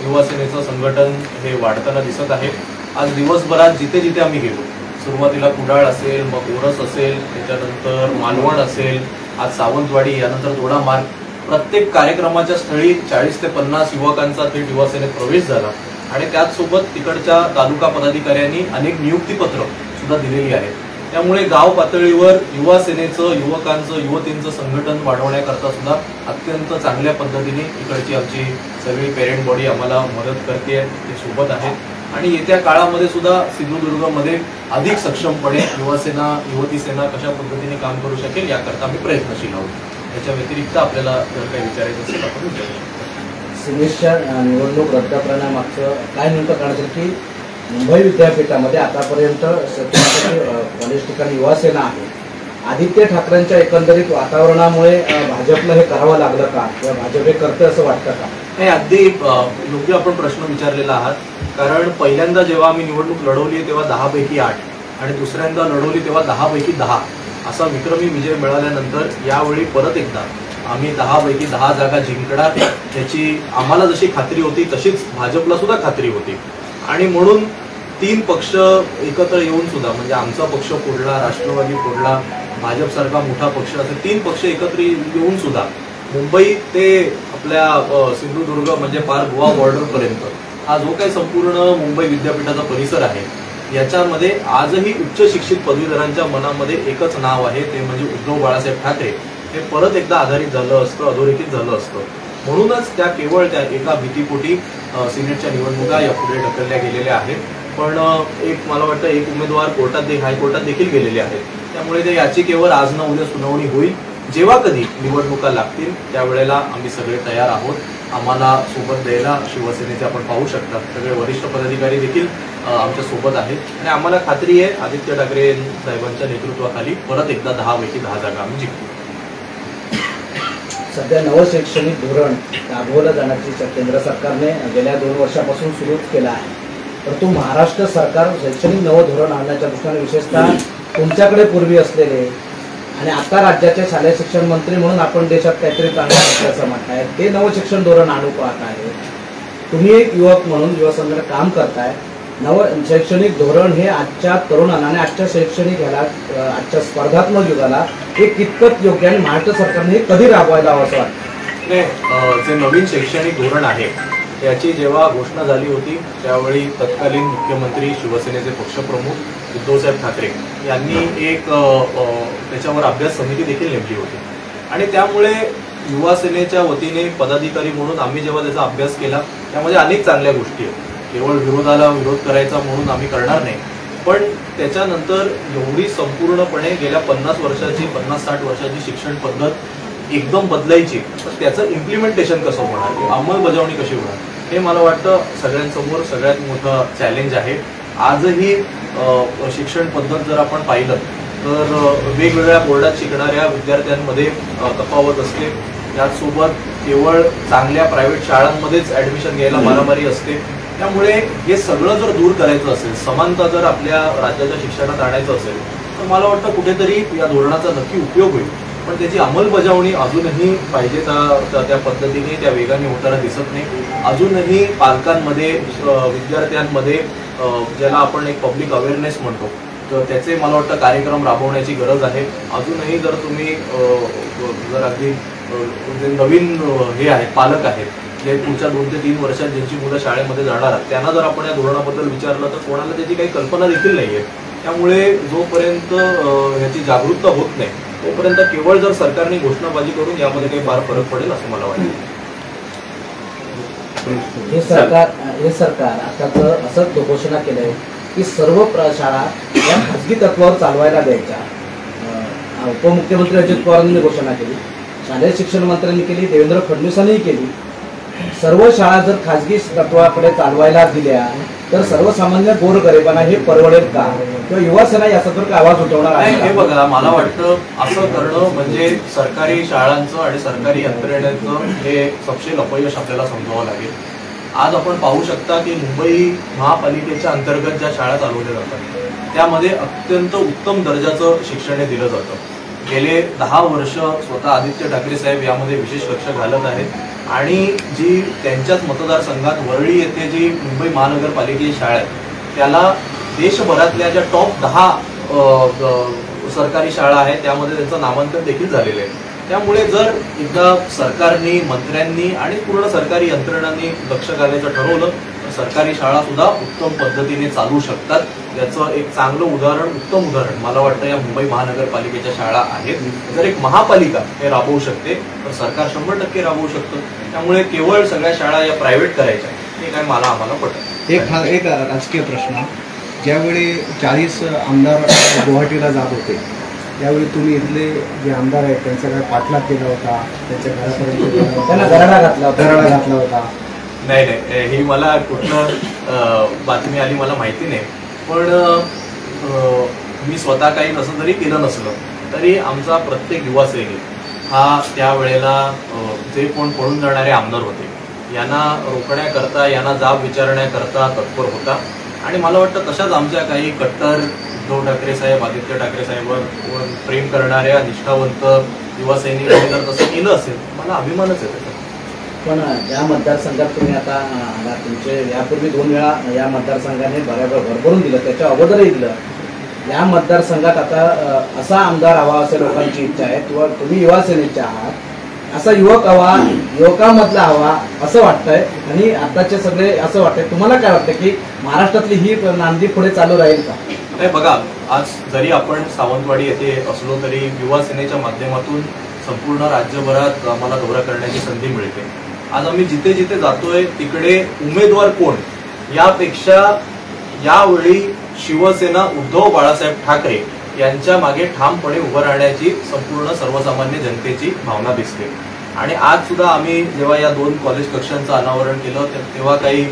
युवा सेनेचं संघटन हे वाढताना दिसत आहे. आज दिवसभरात जिथे जिथे आम्ही गेलो, सुरुवातीला कुडाळ असेल, मग ओरस असेल, त्याच्यानंतर मालवण असेल, आज सावंतवाडी, यानंतर दोडामार्ग, प्रत्येक कार्यक्रमाच्या स्थळी 40 ते 50 युवकांचा थेट युवा सेनेत प्रवेश झाला आणि त्याचसोबत तिकडच्या तालुका पदाधिकाऱ्यांनी अनेक नियुक्तीपत्र सुद्धा दिलेली आहेत. त्यामुळे गाव पातळीवर युवा सेनेचं, युवकांचं, युवतींचं संघटन वाढवण्याकरता सुद्धा अत्यंत चांगल्या पद्धतीने इकडची आमची सगळी पेरेंट बॉडी आम्हाला मदत करते, ते सोबत आहेत आणि येत्या काळामध्ये सुद्धा सिंधुदुर्गमध्ये अधिक सक्षमपणे युवा सेना, युवती सेना कशा पद्धतीने काम करू शकेल याकरता आम्ही प्रयत्नशील आहोत. याच्या व्यतिरिक्त आपल्याला जर काही विचारायचं असेल आपण विचारू शकतो. सिनेटच्या निवडणूक रद्द करण्यामागचं काय नेमकं कारण असेल की मुंबई विद्यापीठामध्ये आतापर्यंत कॉलेज ठिकाणी युवा सेना आहे. आदित्य ठाकरेंच्या एकंदरीत वातावरणामुळे भाजपला हे करावं लागलं का किंवा भाजप हे करतं असं वाटतं का? नाही, अगदी योग्य आपण प्रश्न विचारलेला आहात. कारण पहिल्यांदा जेव्हा आम्ही निवडणूक लढवली तेव्हा 10 पैकी 8 आणि दुसऱ्यांदा लढवली तेव्हा 10 पैकी 10 असा विक्रमी विजय मिळाल्यानंतर यावेळी परत एकदा आम्ही 10 पैकी 10 जागा जिंकणार याची आम्हाला जशी खात्री होती तशीच भाजपला सुद्धा खात्री होती आणि म्हणून 3 पक्ष एकत्र येऊन सुद्धा म्हणजे आमचा पक्ष फोडला, राष्ट्रवादी फोडला, भाजपसारखा मोठा पक्ष, असे 3 पक्ष एकत्र येऊन सुद्धा मुंबई ते आपल्या सिंधुदुर्ग म्हणजे पार गोवा बॉर्डरपर्यंत हा जो काही संपूर्ण मुंबई विद्यापीठाचा परिसर आहे याच्यामध्ये आजही उच्च शिक्षित पदवीधरांच्या मनामध्ये एकच नाव आहे, ते म्हणजे उद्धव बाळासाहेब ठाकरे. हे परत एकदा आधारित झालं असतं, अधोरेखित झालं असतं. म्हणूनच त्या केवळ त्या एका भीतीपोटी सिनेटच्या निवडणुका यापुढे ढकलल्या गेलेल्या आहेत. पण एक मला वाटतं एक उमेदवार हायकोर्टात देखील गेलेले आहेत. त्यामुळे त्या याचिकेवर आज ना उद्या सुनावणी होईल. जेव्हा कधी निवडणुका लागतील त्यावेळेला आम्ही सगळे तयार आहोत. आम्हाला सोबत द्यायला शिवसेनेचे आपण पाहू शकता सगळे वरिष्ठ पदाधिकारी देखील आमच्या सोबत आहेत आणि आम्हाला खात्री आहे आदित्य ठाकरे साहेबांच्या नेतृत्वाखाली परत एकदा 10 पैकी 10 जागा आम्ही जिंकू. सध्या नवं शैक्षणिक धोरण राबवलं जाण्याची केंद्र सरकारने गेल्या 2 वर्षापासून सुरूच केलं आहे. परंतु महाराष्ट्र सरकार शैक्षणिक नवं धोरण आणण्याच्या दृष्टीने विशेषतः तुमच्याकडे पूर्वी असलेले आणि आता राज्याचे शालेय शिक्षण मंत्री म्हणून आपण देशात काहीतरी चांगलं असल्याचं म्हणताय, ते नवं शिक्षण धोरण आणू पाहत आहे. तुम्ही एक युवक म्हणून युवा संघटनेत काम करताय. नवं शैक्षणिक धोरण हे आजच्या तरुणांना आणि आजच्या शैक्षणिक आजच्या स्पर्धात्मक युगाला हे कितपत योग्य आणि महाराष्ट्र सरकारने हे कधी राबवायला हवं असं वाटतं? नाही, जे नवीन शैक्षणिक धोरण आहे याची जेव्हा घोषणा झाली होती त्यावेळी तत्कालीन मुख्यमंत्री शिवसेनेचे पक्षप्रमुख उद्धवसाहेब ठाकरे यांनी एक त्याच्यावर अभ्यास समिती देखील नेमली होती आणि त्यामुळे युवा सेनेच्या वतीने पदाधिकारी म्हणून आम्ही जेव्हा त्याचा अभ्यास केला त्यामध्ये अनेक चांगल्या गोष्टी आहेत. केवळ विरोधाला विरोध करायचा म्हणून आम्ही करणार नाही, पण त्याच्यानंतर एवढी संपूर्णपणे गेल्या 50 वर्षाची 50-60 वर्षाची शिक्षण पद्धत एकदम बदलायची तर त्याचं इम्प्लिमेंटेशन कसं होणार, अंमलबजावणी कशी होणार, हे मला वाटतं सगळ्यांसमोर सगळ्यात मोठं चॅलेंज आहे. आजही शिक्षण पद्धत जर आपण पाहिलं तर वेगवेगळ्या बोर्डात शिकणाऱ्या विद्यार्थ्यांमध्ये तफावत असते. त्याचसोबत केवळ चांगल्या प्रायव्हेट शाळांमध्येच ॲडमिशन घ्यायला मारामारी असते. त्यामुळे हे सगळं जर दूर करायचं असेल, समानता जर आपल्या राज्याच्या शिक्षणात आणायचं असेल तर मला वाटतं कुठेतरी या धोरणाचा नक्की उपयोग होईल, पण त्याची अंमलबजावणी अजूनही पाहिजे त्या पद्धतीने त्या वेगाने होताना दिसत नाही. अजूनही पालकांमध्ये, विद्यार्थ्यांमध्ये ज्याला आपण एक पब्लिक अवेअरनेस म्हणतो तर त्याचे मला वाटतं कार्यक्रम राबवण्याची गरज आहे. अजूनही जर तुम्ही जर अगदी जे नवीन हे आहेत पालक आहेत जे पुढच्या 2 ते 3 वर्षात ज्यांची मुलं शाळेमध्ये जाणार आहेत त्यांना जर आपण या धोरणाबद्दल विचारलं तर कोणाला त्याची काही कल्पना देखील नाही आहे. त्यामुळे जोपर्यंत ह्याची जागरूकता होत नाही तोपर्यंत केवळ जर सरकारने घोषणाबाजी करून यामध्ये काही फार फरक पडेल असं मला वाटतं. हे सरकार आता तर असंच घोषणा केलंय की सर्व शाळा या खाजगी तत्वावर चालवायला द्यायच्या. उपमुख्यमंत्री अजित पवारांनी घोषणा केली, शालेय शिक्षण मंत्र्यांनी केली, देवेंद्र फडणवीसांनीही केली. सर्व शाळा जर खाजगी तत्वाकडे चालवायला दिल्या तर सर्वसामान्य गोरगरिबांना हे परवडेल का? किंवा युवा सेना यासंदर्भात आवाज उठवणार आहे? हे बघा, मला वाटतं असं करणं म्हणजे सरकारी शाळांचं आणि सरकारी यंत्रणेचं हे सपशेल अपयश आपल्याला समजावं लागेल. आज आपण पाहू शकता की मुंबई महापालिकेच्या अंतर्गत ज्या शाळा चालवल्या जातात त्यामध्ये अत्यंत उत्तम दर्जाचं शिक्षण दिलं जातं. गेले 10 वर्ष स्वतः आदित्य ठाकरे साहेब यामध्ये विशेष लक्ष घालत आहेत आणि जी त्यांच्याच मतदारसंघात वरळी येथे जी मुंबई महानगरपालिकेची शाळा आहे त्याला देशभरातल्या ज्या टॉप 10 सरकारी शाळा आहेत त्यामध्ये त्यांचं नामांकन देखील झालेलं आहे. त्यामुळे जर एकदा सरकारने, मंत्र्यांनी आणि पूर्ण सरकारी यंत्रणांनी लक्ष घालायचं ठरवलं तर सरकारी शाळा सुद्धा उत्तम पद्धतीने चालू शकतात. याचं एक चांगलं उदाहरण, उत्तम उदाहरण मला वाटतं या मुंबई महानगरपालिकेच्या शाळा आहेत. जर एक महापालिका हे राबवू शकते तर सरकार 100% राबवू शकतं. त्यामुळे केवळ सगळ्या शाळा या प्रायव्हेट करायच्या हे काय आम्हाला पटत. एक राजकीय प्रश्न, ज्यावेळी 40 आमदार गुवाहाटीला जात होते त्यावेळी तुम्ही इथले जे आमदार आहेत त्यांचा काय पाठलाग केला होता, त्यांच्या घरापर्यंत त्यांना घराडा घातला होता? नाही, ही मला कुठलं बातमी आली मला माहिती नाही. पण मी स्वतः काही तसं जरी केलं नसलं तरी आमचा प्रत्येक युवा सैनिक हा त्यावेळेला जे कोण पळून जाणारे आमदार होते यांना रोखण्याकरता, यांना जाब विचारण्याकरता तत्पर होता. आणि मला वाटतं तशाच आमच्या काही कट्टर उद्धव ठाकरे साहेब, आदित्य ठाकरे साहेबांवर प्रेम करणाऱ्या निष्ठावंत युवा सैनिकांनी जर तसं केलं असेल मला अभिमानच आहे. पण या मतदारसंघात तुम्ही आता तुमचे यापूर्वी 2 वेळा या मतदारसंघाने भरभरून दिलं, त्याच्या अगोदरही दिलं. या मतदारसंघात आता असा आमदार हवा असे लोकांची इच्छा आहे किंवा तुम्ही युवा सेनेचे आहात, असा युवक हवा, युवकांमधला हवा असं वाटतंय. आणि आताचे सगळे असं वाटतंय, तुम्हाला काय वाटतं की महाराष्ट्रातली ही नांदी पुढे चालू राहील का? नाही बघा, आज जरी आपण सावंतवाडी येथे असलो तरी युवा सेनेच्या माध्यमातून संपूर्ण राज्यभरात आम्हाला दौरा करण्याची संधी मिळते. आज आम्ही जिथे जिथे जातोय तिकडे उमेदवार कोण यापेक्षा यावेळी शिवसेना उद्धव बाळासाहेब ठाकरे यांच्या मागे ठामपणे उभं राहण्याची संपूर्ण सर्वसामान्य जनतेची भावना दिसते. आणि आज सुद्धा आम्ही जेव्हा या 2 कॉलेज कक्षांचं अनावरण केलं तेव्हा काही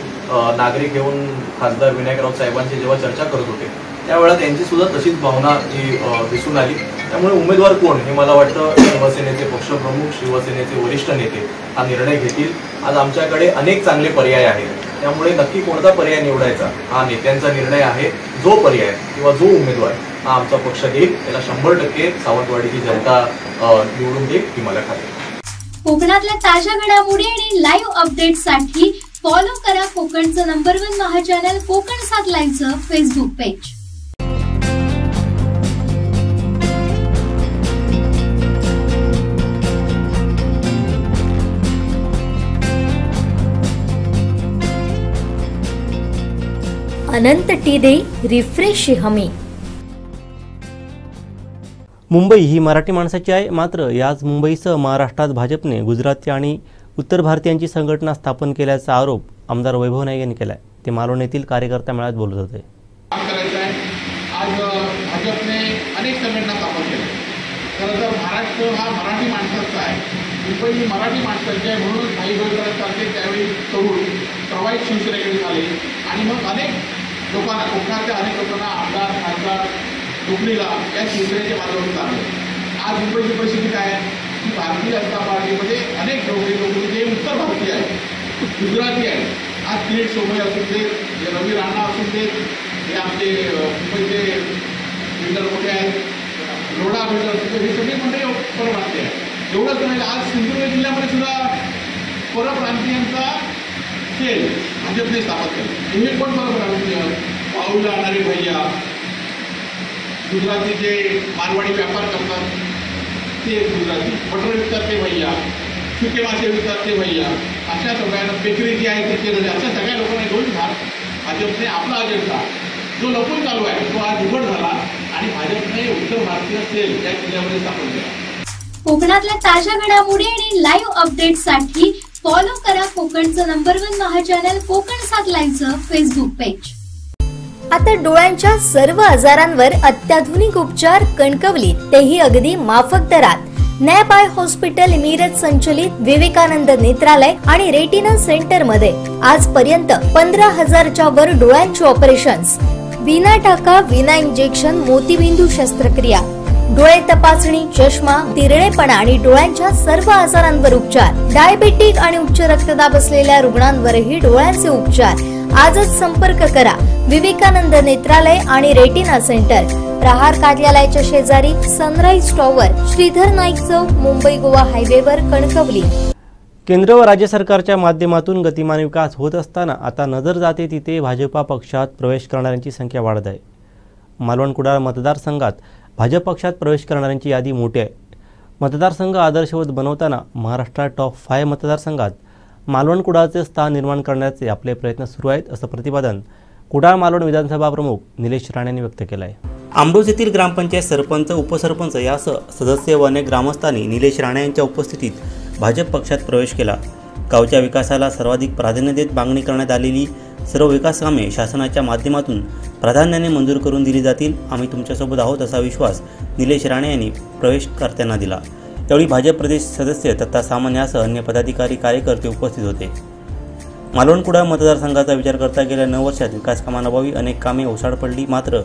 नागरिक येऊन खासदार विनायक राऊत साहेबांची जेव्हा चर्चा करत होते त्यावेळेला त्यांची सुद्धा तशीच भावना जी दिसून आली. त्यामुळे उमेदवार कोण हे मला वाटतं शिवसेनेचे पक्षप्रमुख, शिवसेनेचे वरिष्ठ नेते हा निर्णय घेतील. आज आमच्याकडे अनेक चांगले पर्याय आहेत, त्यामुळे नक्की कोणता पर्याय निवडायचा हा नेत्यांचा निर्णय आहे. जो पर्याय किंवा जो उमेदवार हा आमचा पक्ष घेईल त्याला 100% सावंतवाडीची जनता निवडून देईल ही मला खात्री. कोकणातल्या ताज्या घडामोडी आणि लाईव्ह अपडेट्ससाठी फॉलो करा कोकणचं नंबर 1 महा चॅनल कोकण 7 लाईव्हचं फेसबुक पेज. अनंत टी देई रिफ्रेश हमी. मुंबई ही मराठी माणसाची आहे, मात्र याच मुंबईसह महाराष्ट्रात भाजपने गुजरातची आणि उत्तर भारतीयांची संघटना स्थापन केल्याचा आरोप आमदार वैभव नाईक यांनी केला आहे. ते मालवण येथील कार्यकर्ता मेळाव्यात बोलत होते. आज भाजपने अनेक संघटना स्थापन केल्या. खरं तर महाराष्ट्र हा मराठी माणसाचा आहे, मुंबई ही मराठी माणसाची आहे. म्हणून काही सारखे त्यावेळी तरुण प्रवाहित शिवसेनेकडे झाले आणि मग अनेक लोकांना, कोकणातल्या अनेक लोकांना आमदार, खासदार नोकरीला या शिवसेनेच्या माध्यमातून लागले. आज मुंबईची परिस्थिती काय आहे की भारतीय जनता पार्टीमध्ये अनेक लोक जे उत्तर भारतीय आहेत, गुजराती आहेत. आज किरीट सोमय्या असून दे, रवी राणा असून दे, हे आमचे मुंबईचे बिल्डर मोठे आहेत, लोढा बिल्डर असून दे, हे सगळी मंडळी परप्रांतीय आहेत. एवढंच नाही, आज सिंधुदुर्ग जिल्ह्यामध्ये सुद्धा परप्रांतीयांचा सेल भाजपने स्थापन केला. हे कोण परप्रांतीय? पाऊला आणणारे भैया, गुजराती जे मारवाडी व्यापार करतात ते गुजराती, बटर विकतात ते भैया, सुके मासे विकतात ते भैया, अशा सगळ्यांना बेकरी जी आहे ते केलं, अशा सगळ्या लोकांना घेऊन भाजपने आपला अजेंडा जो लपून चालू आहे तो आज उघड झाला आणि भाजपने उत्तर भारतीय सेल या जिल्ह्यामध्ये स्थापन केला. कोकणातल्या ताज्या घडामोडी आणि लाईव्ह अपडेट्ससाठी फॉलो करा कोकणचं नंबर 1 महा चॅनल कोकण 7 लाईव्हचं फेसबुक पेज. आता डोळ्यांच्या सर्व आजारांवर अत्याधुनिक उपचार कणकवलीत, तेही अगदी माफक दरात. नॅप आय हॉस्पिटल इमिरत संचलित विवेकानंद नेत्रालय आणि रेटिना सेंटर मध्ये आजपर्यंत 15,000च्या वर डोळ्यांची ऑपरेशन्स, विना टाका विना इंजेक्शन मोतीबिंदू शस्त्रक्रिया, डोळे तपासणी, चष्मा, तिरळेपणा आणि डोळ्यांच्या सर्व आजारांवर उपचार, डायबेटिक आणि उच्च रक्तदाब असलेल्या रुग्णांवरही डोळ्यांचे उपचार. आजच संपर्क करा विवेकानंद नेत्रालय आणि रेटिना सेंटर, प्रहार कार्यालयाच्या शेजारी, सनराईज टॉवर, श्रीधर नाईक चौक, मुंबई गोवा हायवेवर, कणकवली. केंद्र व राज्य सरकारच्या माध्यमातून गतिमान विकास होत असताना आता नजर जाते तिथे भाजपा पक्षात प्रवेश करणाऱ्यांची संख्या वाढत आहे. मालवण कुडाळ मतदारसंघात भाजप पक्षात प्रवेश करणाऱ्यांची यादी मोठी आहे. मतदारसंघ आदर्शवत बनवताना महाराष्ट्रात टॉप 5 मतदारसंघात मालवण कुडाळचे स्थान निर्माण करण्याचे आपले प्रयत्न सुरू आहेत, असं प्रतिपादन कुडाळ मालवण विधानसभा प्रमुख निलेश राणे यांनी व्यक्त केलं आहे. आंबोज येथील ग्रामपंचायत सरपंच, उपसरपंच यासह सदस्य व अनेक ग्रामस्थांनी निलेश राणे यांच्या उपस्थितीत भाजप पक्षात प्रवेश केला. गावच्या विकासाला सर्वाधिक प्राधान्य देत मागणी करण्यात आलेली सर्व विकास कामे शासनाच्या माध्यमातून प्राधान्याने मंजूर करून दिली जातील. आम्ही तुमच्यासोबत आहोत असा विश्वास निलेश राणे यांनी प्रवेशकर्त्यांना दिला. यावेळी भाजप प्रदेश सदस्य दत्ता सामंत यासह अन्य पदाधिकारी, कार्यकर्ते उपस्थित होते. मालवण कुडाळ मतदारसंघाचा विचार करता गेल्या 9 वर्षात विकास कामांअभावी अनेक कामे ओसाड पडली. मात्र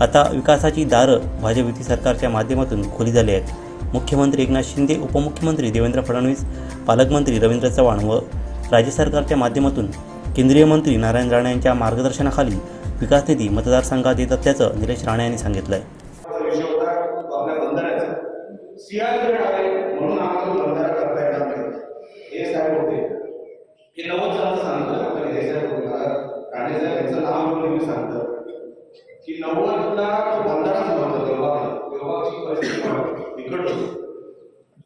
आता विकासाची दारं भाजप युती सरकारच्या माध्यमातून खुली झाली आहेत. मुख्यमंत्री एकनाथ शिंदे, उपमुख्यमंत्री देवेंद्र फडणवीस, पालकमंत्री रवींद्र चव्हाण व राज्य सरकारच्या माध्यमातून केंद्रीय मंत्री नारायण राणे यांच्या मार्गदर्शनाखाली विकास निधी मतदारसंघात येत असल्याचं निलेश राणे यांनी सांगितलं आहे. की 90ला बंधारा सुरू होता तेव्हाची परिस्थिती बिकट होती.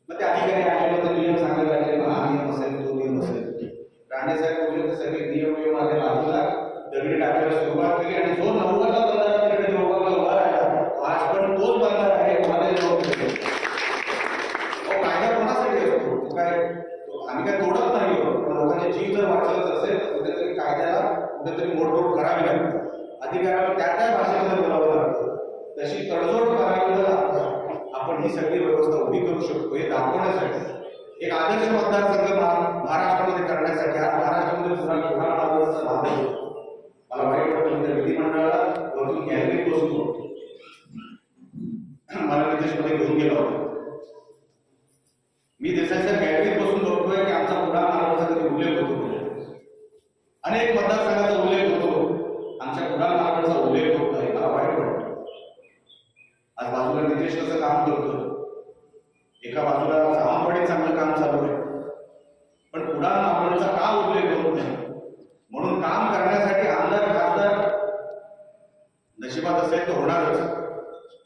मग त्या अधिकारी आले नियम सांगायला लागले, हा नियम असेल, तो नियम असेल. राणे साहेब बोलले सगळे नियम आले बाजूला, दगडी टाकायला सुरुवात केली आणि जो 90ला बंधारा तिकडे देवबागला उभा राहिला, आज पण तोच बंधारा आहे. कायदा कोणासाठी असतो? काय आम्ही काय तोडत नाही, पण लोकांचे जीव जर वाचत असेल तर कुठेतरी कायद्याला कुठेतरी मोडतोड करावी लागते. अधिकाऱ्याला त्या भाषेमध्ये बोलावं लागतं, तशी तडजोड करावी लागतं. आपण ही सगळी व्यवस्था उभी करू शकतो हे दाखवण्यासाठी एक आदर्श मतदारसंघ महाराष्ट्रामध्ये करण्यासाठी आज महाराष्ट्रामध्ये मला वाईट वाटतं. विधिमंडळाला वरतून गॅलरीत बसून मला विदेशमध्ये घेऊन गेला होता. मी देशाच्या गॅलरीत बसून बघतोय की आमचा पुढा महाराष्ट्राचा कधी उल्लेख होतो, अनेक मतदारसंघाचा उल्लेख होतो, आमच्या कुडाळ मालवणचा उल्लेख होत नाही. मला वाईट वाटतं. आज बाजूला नितेश कसं काम करतो, एका बाजूला सावंतवाडीत चांगलं काम चालू आहे, पण कुडाळ मालवणचा का उल्लेख होत नाही? म्हणून काम करण्यासाठी आमदार खासदार नशिबात असेल तर होणारच.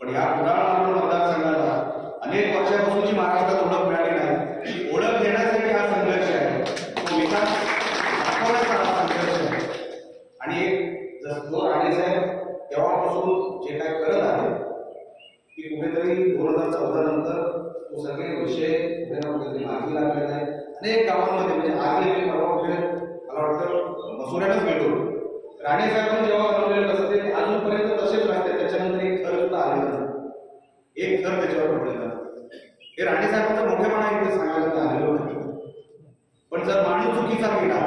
पण या कुडाळ मालवण मतदारसंघाला अनेक वर्षापासूनची महाराष्ट्रात ओळख मिळाली नाही. ओळख देण्यासाठी हा संघर्ष आहे, तो विकास दाखवण्याचा हा संघर्ष आहे. आणि जो राणे साहेब तेव्हापासून जे काय करत आहे की कुठेतरी 2014 नंतर तो सगळे विषय कुठे मार्गी लागलेला आहे. अनेक गावांमध्ये म्हणजे आज परवा कुठे मला वाटतं मसुऱ्यालाच गेलो, राणे साहेबांनी जेव्हा बनवलेलं कसं ते अजूनपर्यंत तसेच राहते. त्याच्यानंतर एक थर सुद्धा आलेलं नाही, एक थर त्याच्यावर पडलेला. हे राणे साहेबांचा मोठेपणा इथे सांगायला आलेलो नाही. पण जर माणूस चुकीचा गेला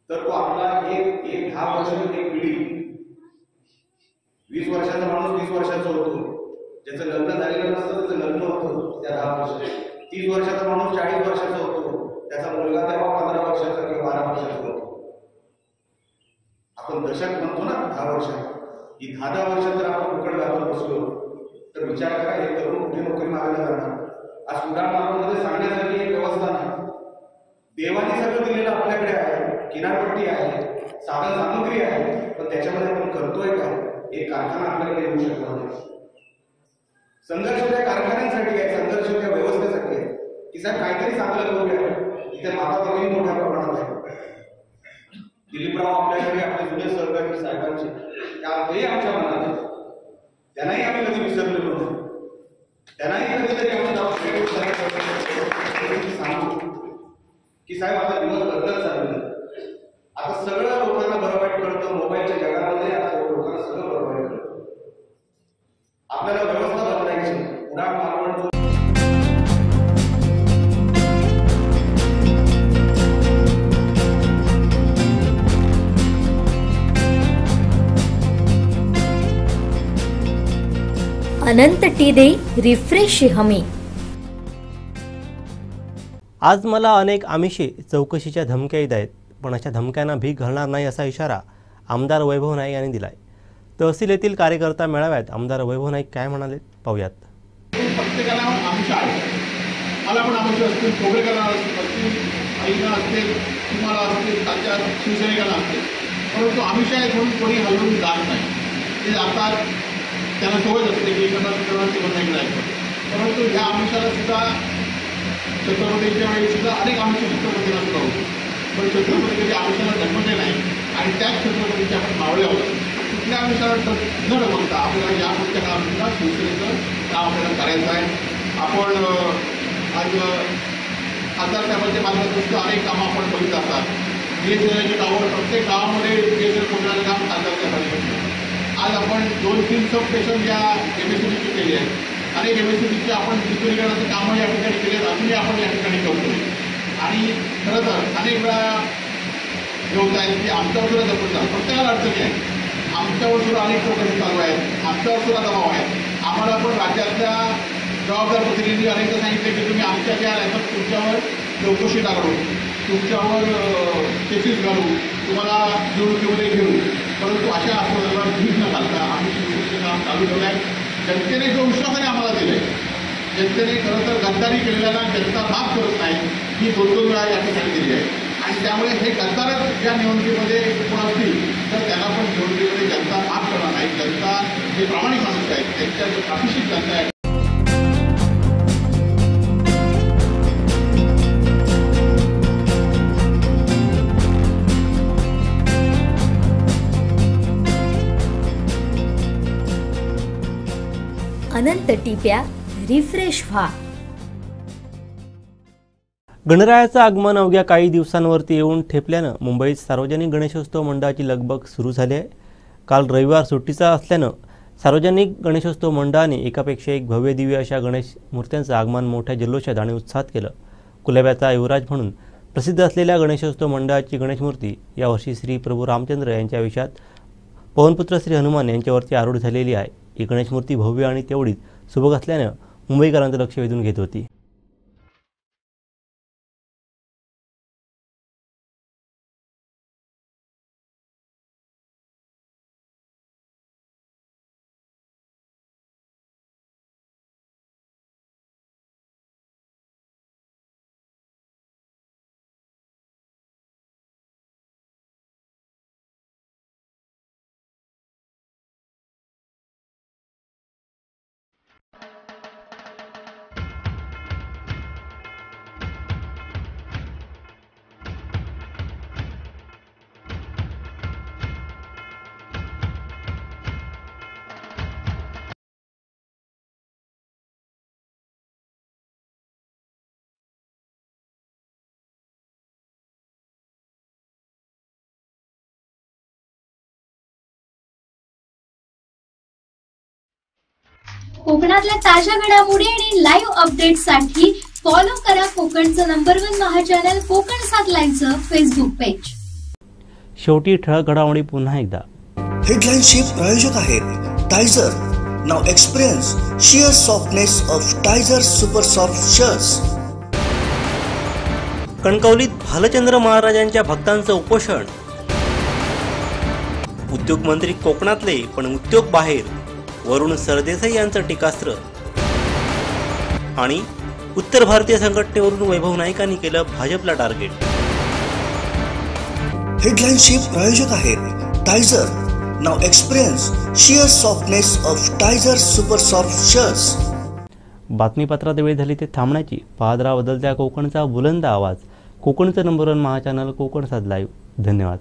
तर तो आपला एक 10 वर्ष एक पिढी, 20 वर्षाचा माणूस 20 वर्षाचा होतो, ज्याचं लग्न झालेलं नसतं त्याचं लग्न होतं त्या 10 वर्षात. 30 वर्षाचा माणूस 40 वर्षाचा होतो, त्याचा मुलगा तेव्हा 15 वर्षाचा किंवा 12 वर्षाचा होतो. आपण दशक म्हणतो ना 10 वर्षात, ही 10 वर्षात जर आपण फुकट घालून बसलो तर विचार करा हे तरुण कुठे नोकरी मागायला जाणार. आज कुडाळ मालवणमध्ये सांगण्यासारखी एक व्यवस्था नाही. देवाने सगळं दिलेलं आपल्याकडे आहे, किनारपट्टी आहे, साधन सामुग्री आहे, पण त्याच्यामध्ये आपण करतोय काय? एक कारखाना आपल्याकडे येऊ शकतो नाही. संघर्ष त्या कारखान्यांसाठी आहे, संघर्ष त्या व्यवस्थेसाठी आहे की साहेब काहीतरी चांगलं करूया. इथे माता भगिनी मोठ्या प्रमाणात आहे. दिलीपराव आपल्याकडे आपले जुने सहकारी साहेबांचे तेही आमच्या मनात आहे, त्यांनाही आम्ही कधी विसरलेलो नाही. त्यांनाही कधीतरी आम्ही सांगतो की साहेब आता दिवस बदलत चालले, आता सगळं लोकांना बरं वाईट कळतं. मोबाईलच्या जगात अनंत टी देई रिफ्रेश हमी. आज मला अनेक आमिषे चौकशीच्या धमक्या येत आहेत, पण अशा धमक्यांना भीक घालणार नाही असा इशारा आमदार वैभव नाईक यांनी दिलाय. तहसील येथील कार्यकर्ता मेळाव्यात आमदार वैभव नाईक काय म्हणाले पाहूयात. प्रत्येकाला आमिष आहे, मला पण आमिष असतील, खोबरेकरांना असतील, आईना असतील, तुम्हाला असतील, त्यांच्या शिवसैनिकांना असतील, परंतु आमिष आहे म्हणून कोणी हलवून जात नाही. ते जातात, त्यांना सवय असते की नाही जायचं. परंतु ह्या आमिषाला सुद्धा छत्रपतीच्या वेळी सुद्धा अनेक आमिष छत्रपतीला सुद्धा होते, पण छत्रपती कधी आमिषाला जन्मले नाही आणि त्याच छत्रपतीच्या आपण मावळे आहोत. कुठल्या आमिषाला न डबलता आपल्याला या पुढच्या काळात सुद्धा शिवसेनेचं काम आपल्याला करायचं आहे. आपण आज खासदार साहेबांच्या माध्यमातून अनेक कामं आपण बघित असतात. BSNLचे टावर प्रत्येक गावामध्ये BSNL पोहोचण्याचं काम खासदार साहेबांनी आज आपण 2-3 सब स्टेशन या MSCBची केली आहे. अनेक MSCBचे आपण डिजिटलीकरणाचं कामं या ठिकाणी केले आहेत, अजूनही आपण या ठिकाणी करतो. आणि खरं तर अनेक वेळा हे होत आहेत की आमच्यावर सुद्धा जपतात, प्रत्येकाला अडचणी आहे. आमच्यावर सुद्धा अनेक प्रकारचे चालू आहेत, आमच्यावर सुद्धा दबाव आहे. आम्हाला पण राज्यातल्या जबाबदार प्रतिनिधी अनेकदा सांगितले की तुम्ही आमच्या ज्या याच्यात तुमच्यावर चौकशी टाकू, तुमच्यावर केसेस घालू, तुम्हाला निवडणुकीमध्ये घेऊ. परंतु अशा संदर्भात भीक न घालता आम्ही शिवसेनेचं काम चालू ठेवलं आहे. जनतेने जो विश्वासाने आम्हाला दिला आहे, जनतेने खरं तर गद्दारी केलेल्याला जनता माफ करत नाही, ही 2-2 वेळा या ठिकाणी दिली आहे. आणि त्यामुळे हे गद्दारच ज्या निवडणुकीमध्ये कोण असतील तर त्यांना पण निवडणुकीमध्ये जनता माफ करणार नाही. जनता हे प्रामाणिक माणूस आहेत, त्यांच्या जो प्रातिशिक जनता आहे. अनंत टिप्या रिफ्रेश व्हा. गणरायाचं आगमन अवघ्या काही दिवसांवरती येऊन ठेपल्यानं मुंबईत सार्वजनिक गणेशोत्सव मंडळाची लगबग सुरू झाली आहे. काल रविवार सुट्टीचा असल्यानं सार्वजनिक गणेशोत्सव मंडळाने एकापेक्षा एक भव्य दिव्य अशा गणेश मूर्त्यांचं आगमन मोठ्या जल्लोषात आणि उत्साहात केलं. कुलाब्याचा युवराज म्हणून प्रसिद्ध असलेल्या गणेशोत्सव मंडळाची गणेश मूर्ती यावर्षी श्री प्रभू रामचंद्र यांच्या आयुष्यात पवनपुत्र श्री हनुमान यांच्यावरती आरूढ झालेली आहे. ही गणेश मूर्ती भव्य आणि तेवढीच सुबक असल्यानं मुंबईकरांचं लक्ष वेधून घेत होती. कोकणातल्या ताज्या घडामोडी आणि लाईव्ह अपडेट्ससाठी फॉलो करा कोकणचं नंबर 1 महा चॅनल कोकण 7 लाईव्हचं फेसबुक पेज. शेवटी ठळक घडामोडी पुन्हा एकदा. हेडलाईनचे प्रायोजक आहेत Tyzer. Now experience sheer softness of Tyzer super soft shirts. कणकवलीत भालचंद्र महाराजांच्या भक्तांचं उपोषण. उद्योगमंत्री कोकणातले पण उद्योग बाहेर, वरुण सरदेसाई यांचं टीकास्त्र. आणि उत्तर भारतीय संघटनेवरून वैभव नाईकांनी केलं भाजपला टार्गेट. हेडलाईनचे प्रायोजक आहेत Tyzer. Now experience sheer softness of Tyzer super soft shirts. बातमीपत्रात वेळ झाली ते थांबण्याची. पाहत राहा बदलत्या कोकणचा बुलंद आवाज. कोकणचं नंबर 1 महा चॅनल कोकण 7 लाईव्ह. धन्यवाद.